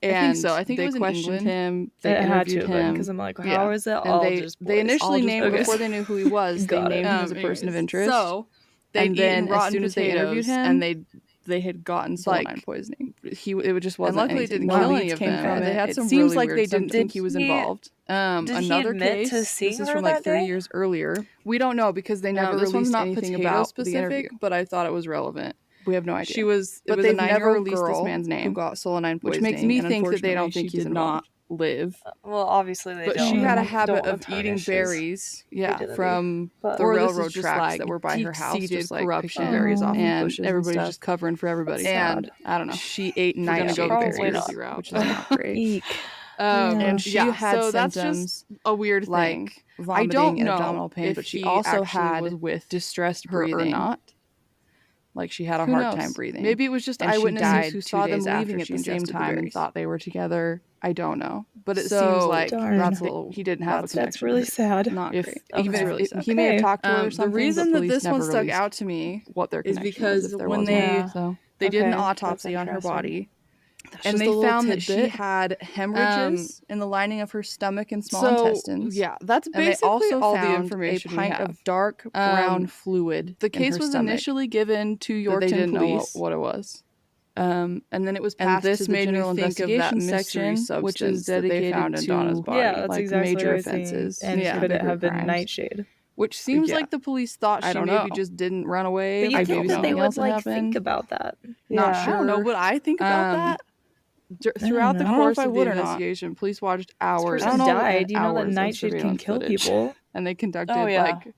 And I think so. I think they it was in questioned England. him. They It had interviewed to him because I'm like, how is it and all they just boys? they initially named okay. before they knew who he was. They Got it. named him as a person of interest. So they and then rotten as soon as they interviewed him, and they had gotten solanine poisoning. it just wasn't. And luckily, it anything. didn't kill No any leads of came them. from They it. had It some seems really like weird they didn't think symptoms. he was Did he- involved. Did he Another admit case. to seeing This is her from like that 30 day? years earlier. We don't know because they never This one's released not anything potato about specific, the interview. but I thought it was relevant. We have no idea. She was, but it was they've a 9-year-old never released girl this man's name who got solanine poisoning, which makes me and think that they don't unfortunately, think she he's did not involved. live. Well, obviously they But don't. she had a Don't habit wanna of tarnish eating his berries, identity. from But- the Or this is railroad just, tracks like, that were by her house, deep-seated just like corruption. picking berries off And bushes and everybody's stuff. just covering for everybody. And I don't know. she ate We're gonna nightshade go the berries, conspiracy route, which is not great. Eek. And she had so that's symptoms just a weird thing. like vomiting I don't and know abdominal pain, if but she he also actually had was with distressed her or breathing. not. Like she had a Who hard knows? time breathing. Maybe it was just and she eyewitnesses died who 2 saw them days leaving after at she the same ingested the time and berries. thought they were together. I don't know, but it So, seems like darn. that's he didn't have a connection. That's really to her. sad. not If great. even Okay. if Really it- he may have Okay. talked to her or The something, reason but that police this one never stuck released out to me what their is connection because was, if there when was they- one. So they did an Okay, autopsy that's on her interesting. body, that's and just they a little found that she tidbit. had hemorrhages in the lining of her stomach and small So, intestines. yeah, that's And they basically also all the found information a we pint have. of dark brown fluid. The in case her was stomach initially given to that Yorkton they didn't police, know what it was. and then it was And passed this to the made me general think of that investigation mystery section, which is substance that they dedicated found in to Donna's body. Yeah, that's like exactly major what I was saying. offenses. And yeah, could it bigger have been crimes. nightshade? Which seems Yeah. like the police thought I she don't maybe know. just didn't run away. But you like think maybe that something they would else had like happened. think about that? Not Yeah. sure. I don't know what I think about Um, that. Throughout the know. course I don't know if I of the would or not. investigation, police watched This hours. person and died. You know that hours of nightshade can surveillance kill footage. people. And they conducted Oh, yeah. like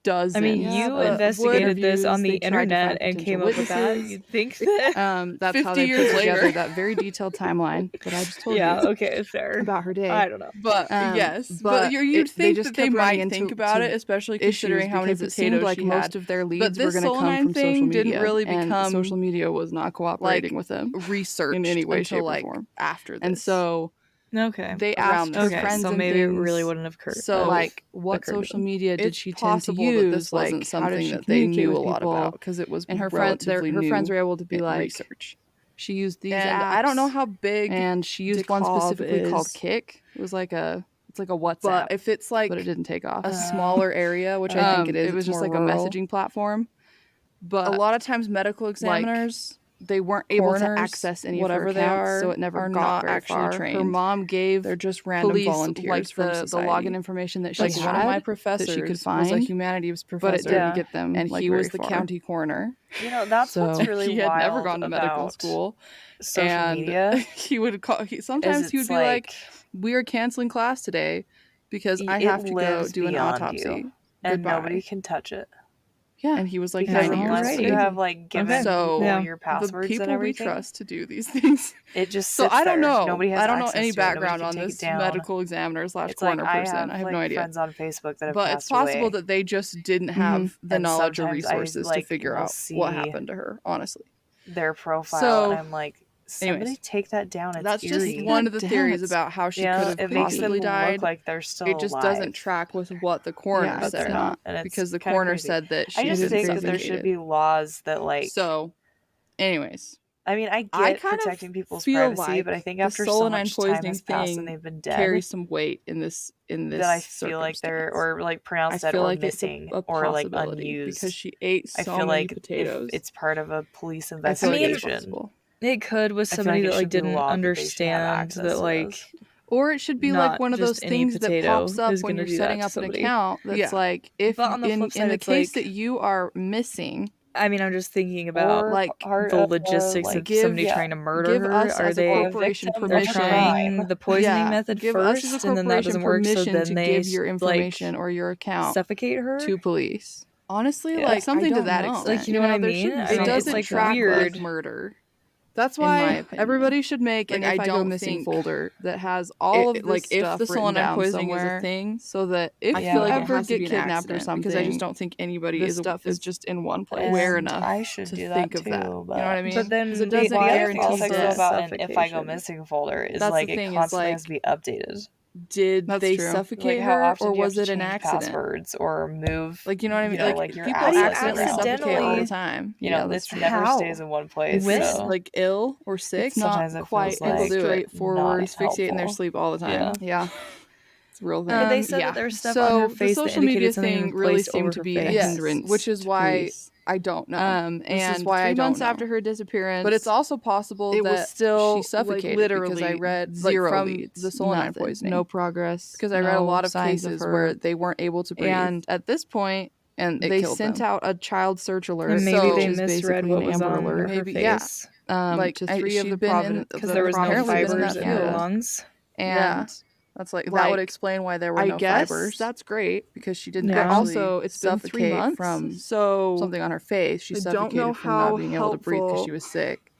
dozens. I mean, Yeah, you but investigated this on interviews, the they tried to find internet and potential came up with that. witnesses. You'd think that. That's 50 how they years put together later. that very detailed timeline that I just told Yeah, you okay, fair. about her day. I don't know. But yes, but you'd they think just that they kept running might into think about to it, especially issues considering how many because it seemed potatoes like she most had. of their leads But were this going to come solanine from thing social media. didn't really and become, social media was not cooperating with them researched in any way, until shape, like or form. after this. And so Okay. they Around asked her this time. friends so and maybe it things, really wouldn't have occurred. So, like, what occurred to social them. media did It's she tend to possible use? that this wasn't Like, how did something she that they communicate knew with a lot people? about because it was And her relatively friends new were able to be like, research. she used these And apps. I don't know how big, and she used one Decov specifically called is. Kick. It was like it's like a WhatsApp, but if it's like but it didn't take off. a smaller area, which I think it is, It was it's just more like a rural. messaging platform. But A lot of times, medical examiners, they weren't able to coroners, access any whatever of her they accounts, are, so it never are got not very actually far. trained. Her mom gave they're just random police volunteers like from the society. login information that she Like had, one of my that professors she could was find, a humanities but professor, it didn't Yeah. get them. and like, he was very the far. county coroner. You know, that's So what's really he had wild never gone to medical about school, social and media. he would call. Sometimes he would it's be like, "We are canceling class today because I it have to go lives do an beyond autopsy. you, and Goodbye." nobody can touch it. Yeah, and he was like because 9 years unless you have like given people your passwords the people and everything, we trust to do these things, it just so sits I don't there. know. Nobody has I don't know access any to it. Nobody background can on take this it down. medical examiner / It's coroner like, person. I have like, no idea. friends on Facebook that have but passed it's possible away. that they just didn't have the And knowledge or sometimes I, resources like, to figure will out see what happened to her. Honestly, their profile, So, and I'm like, somebody anyways, take that down. It's that's eerie. just one of the theories about how she could have it makes them possibly died. look like they're still It just alive. doesn't track with what the coroner but said, they're not. And it's because the kinda coroner crazy. said that she I just was think that there should be laws that, like. So, anyways, I mean, I get protecting people's privacy, but I think after so much time has passed and they've been dead, carries some weight in this that I feel like they're or like pronounced dead or missing or like unused because she ate so I feel many like potatoes. If it's part of a police investigation. It could with somebody that like didn't understand that like. Or it should be like one of those things that pops up when you're setting up an account that's like, if in the case that you are missing. I mean, I'm just thinking about like the logistics of somebody trying to murder her. Are they corporation permission? Trying the poisoning method first, and then that doesn't work. So then they give your information or your account suffocate her to police. Honestly, like something to that extent. Like, you know what I mean? It doesn't like track weird murder. That's why everybody should make an "I Go Missing" folder that has all of this like stuff if the written poisoning is a thing, so that if you ever get kidnapped or something, because I just don't think anybody is just in one place aware enough I should to do think that of too, that. You know what I mean? But then it doesn't guarantee about an "If I Go Missing" folder is like it constantly has to be updated. Did they suffocate her, or was it an accident? Passwords or move, like, you know what I mean? Like people accidentally suffocate all the time. You know, this never stays in one place. So. Like ill or sick, sometimes not quite straightforward. Asphyxiate in their sleep all the time. Yeah. It's a real thing. But they said that there's stuff on her face the social that media thing really seemed to be a hindrance, which is why I don't know. And this is why 3 months after her disappearance, but it's also possible that was still she suffocated, literally, because I read zero from leads, the solanine poisoning, no progress, because I read a lot of cases where they weren't able to breathe, and at this point, and they sent out a child search alert. And maybe they misread what was on her face. Like to 3 of the Providence, because there was no fibers in her lungs, and. That's like that would explain why there were no fibers. That's great because she didn't. But also, it's been 3 months from something on her face. She suffocated from not being able to breathe because she was sick.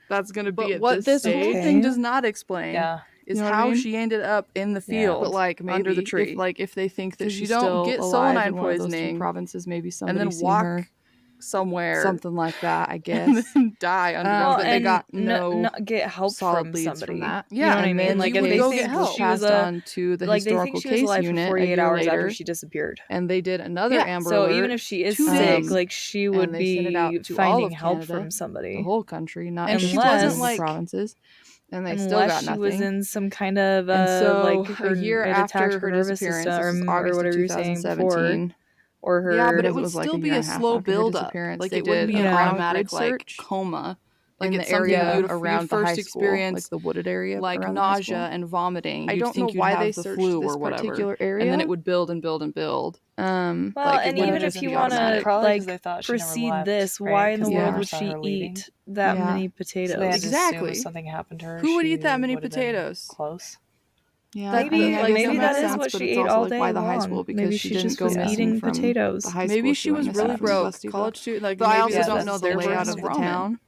That's going to be what this whole thing does not explain. Is how she ended up in the field, but like maybe under the tree. If they think that she don't get solanine poisoning, provinces maybe somebody and then walk her somewhere, something like that, I guess, and then die under. They got not get help from somebody. From that. Yeah, you know what I mean. Like if they go think get help, she was on to the historical case unit 48 hours after she disappeared, and they did another Amber so Alert even if she is sick, like she would be finding help from somebody, the whole country, not and she wasn't like provinces. And they still got nothing. She was in some kind of so like her a year after her disappearance, or whatever you're saying before. Or her, but it would still be a slow build up. Like it wouldn't be an automatic like coma. Like in the area around the high school, like the wooded area, like nausea and vomiting. I don't know why they searched this particular area, and then it would build and build and build. Well, and even if you want to like proceed this, why in the world would she eat that many potatoes? Exactly. Something happened to her. Who would eat that many potatoes? Close. Yeah, maybe that is what she ate all day long. Maybe she just was eating potatoes. Maybe she was really broke, college student. Like, I also don't know their layout of the town.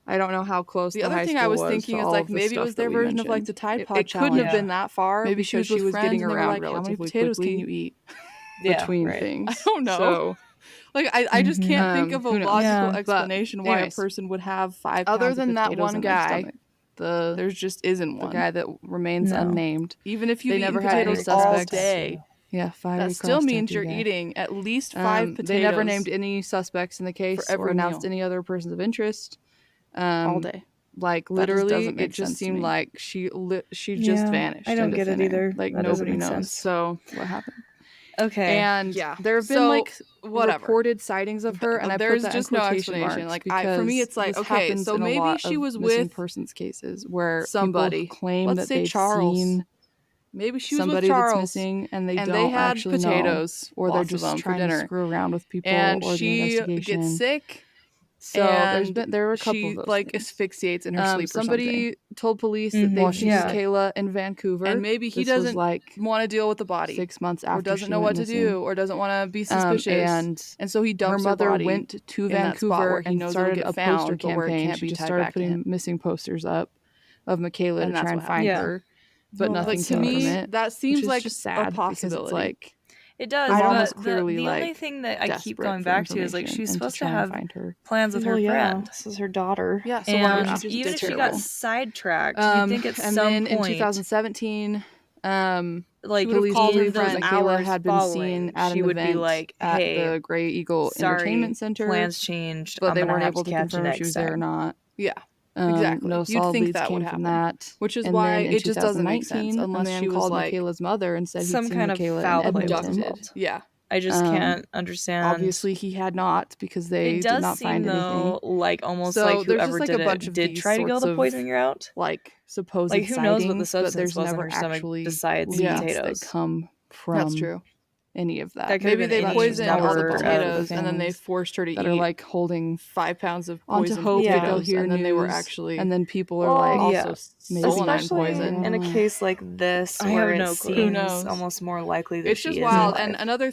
I don't know how close the other thing I was thinking is like maybe it was their version of like the Tide Pod challenge. It couldn't have been that far. Maybe she was getting around relatively quickly. How many potatoes can you eat between things? I don't know. So, like I just can't think of a logical explanation why a person would have 5 pounds of potatoes. Other than that one guy. There just isn't one. The guy that remains unnamed. Even if you never had any suspects all day. Yeah, 5. That still means you're eating at least 5 potatoes. They never named any suspects in the case or announced any other persons of interest. All day. Like literally, it just seemed like she just vanished. I don't get it either. Like nobody knows. So what happened? Okay. And there have been like reported sightings of her, and there's just no explanation. Like for me, it's like okay, so maybe she was with persons cases where somebody claim that they've seen. Maybe she was somebody with Charles, that's missing, and they had actually potatoes, or they're just trying to screw around with people, and or she the investigation. Gets sick. So there were a couple of those like things. asphyxiates in her sleep. Somebody told police that they used Kayla in Vancouver, and maybe he doesn't want to deal with the body 6 months after, or doesn't know what to do, or doesn't want to be suspicious, and so he dumps her mother body went to Vancouver and started a poster campaign. She just started putting missing posters up of Michaela to try and find her, but nothing came from it. That seems like just sad a possibility. It's like, it does. But the only thing that I keep going back to is like she's supposed to have plans with her friend. This is her daughter. Yeah. So and even if she got sidetracked, you'd think at some point in 2017, like police called those hours had been seen at she an would event be like, "Hey, at the Grey Eagle Entertainment Center. Plans changed, but they weren't able to confirm if she was there or not." Yeah. Exactly. No solid leads came from that, which is why it just doesn't make sense unless she called Michaela's mother and said he'd seen Michaela in Edmonton. Yeah. I just can't understand. Obviously, he had not, because they did not find anything. Like almost like whoever did it did try to go the poisoning route. Like supposed like who knows what the substance was, was in her stomach besides potatoes that come from. That's true. Any of that. Maybe they poisoned all the potatoes and then they forced her to eat. That are like holding 5 pounds of poison hope they'll hear and then news, they were actually. And then people are like, also stolen poison. In a case like this, I have no clue. Who knows? Almost more likely that it's just wild. And another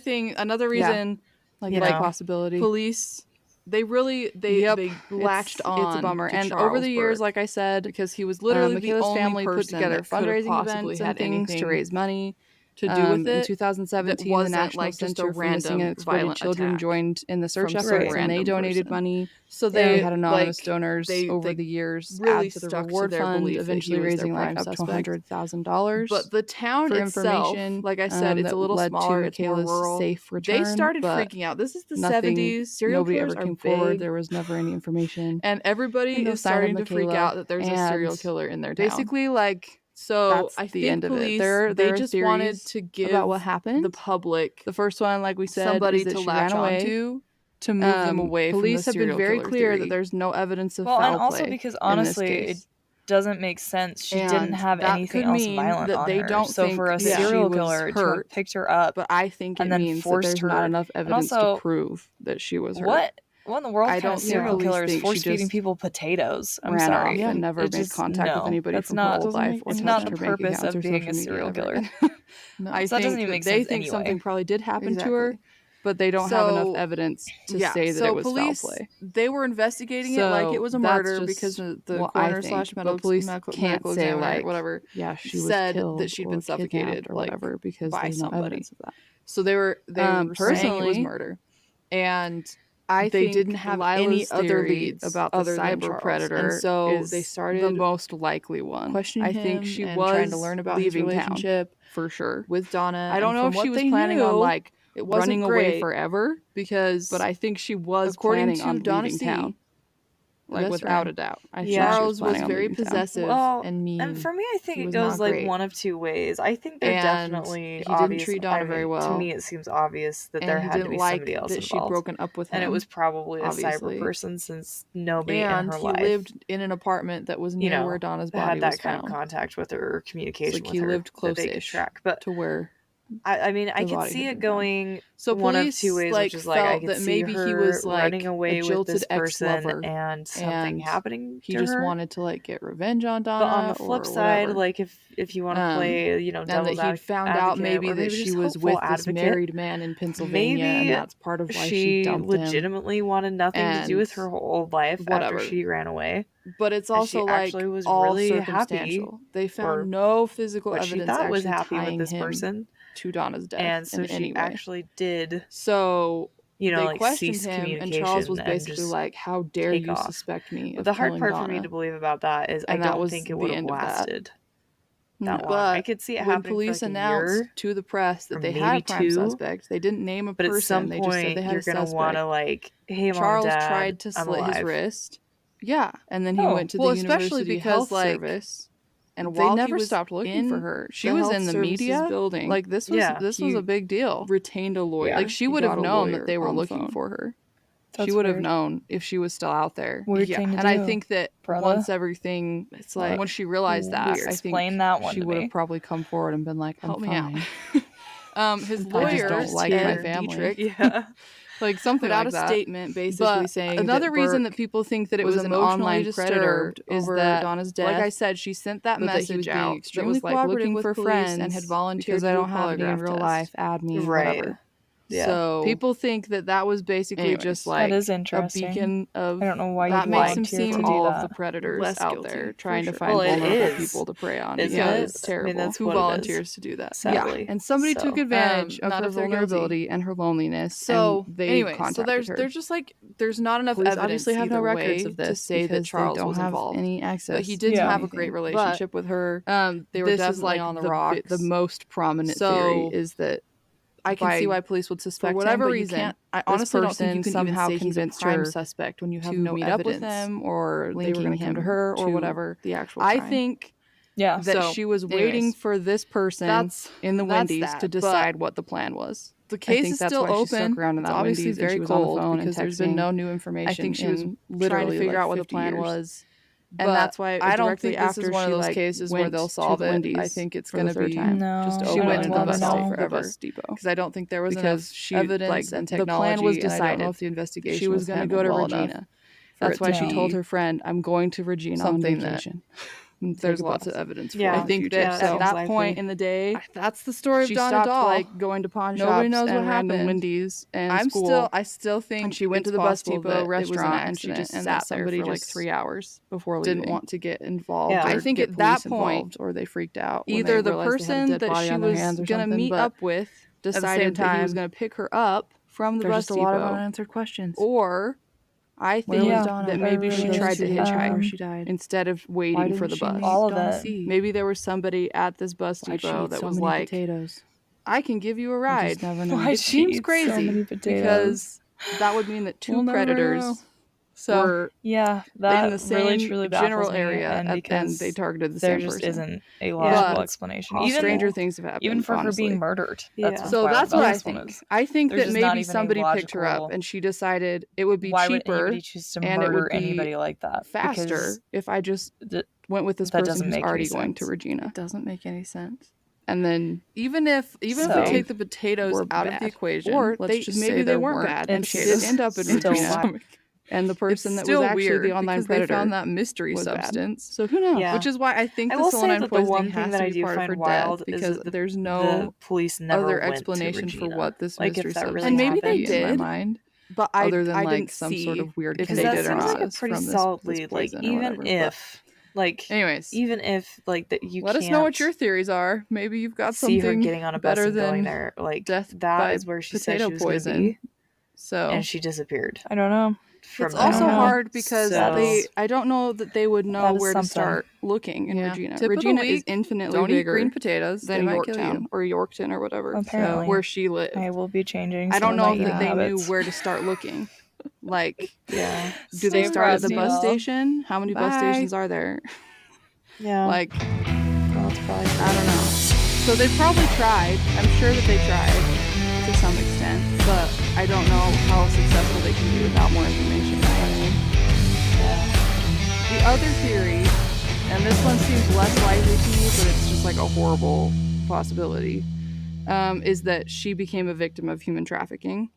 reason, like possibility. Police. They latched on. It's a bummer. And Charles over the years, Burke, like I said, because he was literally the only family put person together that fundraising events and things to raise money to do with it. In 2017, the National Center for Missing and Exploited Children joined in the search efforts, and they donated money. So they had anonymous donors over the years really add to the reward fund, eventually raising like up to $100,000. But the town itself, like I said, it's a little smaller, it's more rural. Safe return, they started freaking out. This is the 70s. Serial nobody killers ever came are forward. big. There was never any information, and everybody is starting to freak out that there's a serial killer in their town. Basically, like. So that's I the think end police, of it. They just wanted to give about what happened. The public, the first one, like we said, somebody is that to she latch ran away onto to move them away from the police have been very clear theory. that there's no evidence of foul play. Well, and also because honestly, it doesn't make sense. She didn't have anything else violent that on they her. don't so think for a serial killer to have picked her up, but I think it means that there's not enough evidence to prove that she was hurt. What in the world kind of serial killer is force feeding people potatoes? I'm sorry. Yeah, never made contact with anybody from her whole life. It's not the purpose of being a serial killer. I think they think something probably did happen to her, but they don't have enough evidence to say that it was police, foul play. They were investigating it like it was a murder because the coroner/medical police can't say like whatever. Yeah, she was said killed that she'd been suffocated or whatever because by there's no somebody. evidence of that. So they were personally saying it was murder, and they didn't have any other leads about the cyber predator, and so they started the most likely one. Questioning I think him she and was trying to learn about leaving his relationship for sure with Donna. I don't know if she was planning on like it running away forever, but I think she was according planning to on Donna town. Like without a doubt. Charles was very possessive and mean. And for me, I think it goes like one of two ways. I think they're definitely he didn't treat Donna very well. To me, it seems obvious that there had to be somebody else that she'd broken up with him, and it was probably a cyber person since nobody in her life. He lived in an apartment that was near where Donna's body was had that found. kind of contact with her, or communication with her. He lived close-ish but to where. I mean, I could see it going so one of two ways, which is like I could see maybe her he was like running away with this person and something happening to her. He just wanted to like get revenge on Donna. But on the flip side, like if you want to play, devil's and that he'd found out maybe that she was with this married man in Pennsylvania, and that's part of why she dumped him. She legitimately wanted nothing to do with her whole life after she ran away. But it's also like was all really circumstantial. They found no physical evidence. She thought was happy with this person to Donna's death, and so she actually did. So they like questioned him, and Charles was basically like, "How dare you suspect me?" But the hard part for me to believe about that is I don't think it would have lasted that long. But I could see it when happening. Police for like announced to the press that they had prime suspects. They didn't name a person. But at some they point, just said they had you're going to want to like, "Hey, Charles Mom, Dad, tried to slit his wrist." Yeah, and then he went to the University Health Service, and they never stopped looking for her. She was in the media building. Like this was a big deal. Retained a lawyer. Like she would have known that they were looking for her. She would have known if she was still out there. And I think that once everything, it's like once she realized that, I think that one she would have probably come forward and been like, "Help me out." His lawyers don't like my family. Dietrich, like something put out like that. A statement basically saying another that reason that people think that it was an online predator is that Donna's death. Like I said, she sent that message out. Extremely that was like looking for friends and had volunteered because I don't have any in real life. Add me, whatever. Yeah. So people think that was basically just like that is a interesting. beacon of I don't know why that makes him seem to all do of the that. predators Less out guilty, there trying to sure. find vulnerable is. people to prey on. Isn't Yeah, it? it's terrible. I mean, that's Who what it volunteers is, to do that? sadly. Yeah, and somebody took advantage of not her if they're vulnerability and her loneliness. So and they anyway, contacted her. there's just like there's not enough Police evidence obviously have no records of this to say that Charles don't was have involved. any access. But he did have a great relationship with her. They were this definitely is like on the rocks. The most prominent theory is that I can see why police would suspect for whatever him, reason. I honestly don't think you can somehow even say convinced he's a prime her suspect when you have to no meet evidence up with him, or they were going to come to her, or whatever. The actual I crime. think that so, she was waiting for this person in the Wendy's to decide what the plan was. The case is still open. She stuck around in that obviously Wendy's very and she was cold on the phone because and there's been no new information. I think she was literally trying to figure out what the plan was. And that's why I don't think this after is one of those she, cases where they'll solve it. I think it's going to be just she went to the bus depot because I don't think there was enough evidence and technology. The plan was decided. I don't know if the investigation she was going to go to Regina. That's why she told her friend, "I'm going to Regina on vacation." There's lots of evidence for. I think that at that point in the day, that's the story of she Donna stopped Doll. like going to pawn shops. Nobody knows what happened. Wendy's and I still think and she went to the bus depot restaurant and she just sat there for like 3 hours before leaving. Didn't want to get involved. I think at that point, or they freaked out. Either the person that she was going to meet up with decided that he was going to pick her up from the bus depot. There's just a lot of unanswered questions. Or I think that maybe she tried to hitchhike before she died instead of waiting for the bus. All of that. Maybe there was somebody at this bus depot that was like, potatoes? I can give you a ride. It seems crazy because that would mean that two predators were that in the same really, truly general area and they targeted the there same just person. Isn't a logical explanation. Even stranger things have happened. Even for honestly. her being murdered. So that's what I think. I think that maybe somebody picked her up and she decided it would be cheaper and it would be anybody like that faster if I just went with this person who's already going to Regina. It doesn't make any sense. And then even if we take the potatoes out of the equation, or maybe they weren't bad, and she did end up in Regina. And the person that was actually the online predator, they found that mystery substance. So who knows? Yeah. Which is why I think the solenoid poisoning has to be part of her death, because there's no police never other explanation for what this mystery substance really and maybe they did in my mind. But other than I like didn't some sort of weird because that seems like a from pretty this solidly poison like or even whatever, if like anyways, even if like that you let us know what your theories are. Maybe you've got see something her getting on a bus better and than going there. Like death that by is where she said potato she was poison. Gonna be, so and she disappeared. I don't know. It's also hard because I don't know that they would know where to start looking in Regina. Regina is infinitely bigger green potatoes than Yorktown or Yorkton or whatever. Apparently. So where she lived. I will be changing. I don't know that they knew where to start looking. Like, do they start at the bus station? How many bus stations are there? Yeah. Like, well, it's probably I don't know. So they probably tried. I'm sure that they tried to some extent, but I don't know how successful they can be without more information. You know what I mean? The other theory, and this one seems less likely to me, but it's just like a horrible possibility, is that she became a victim of human trafficking.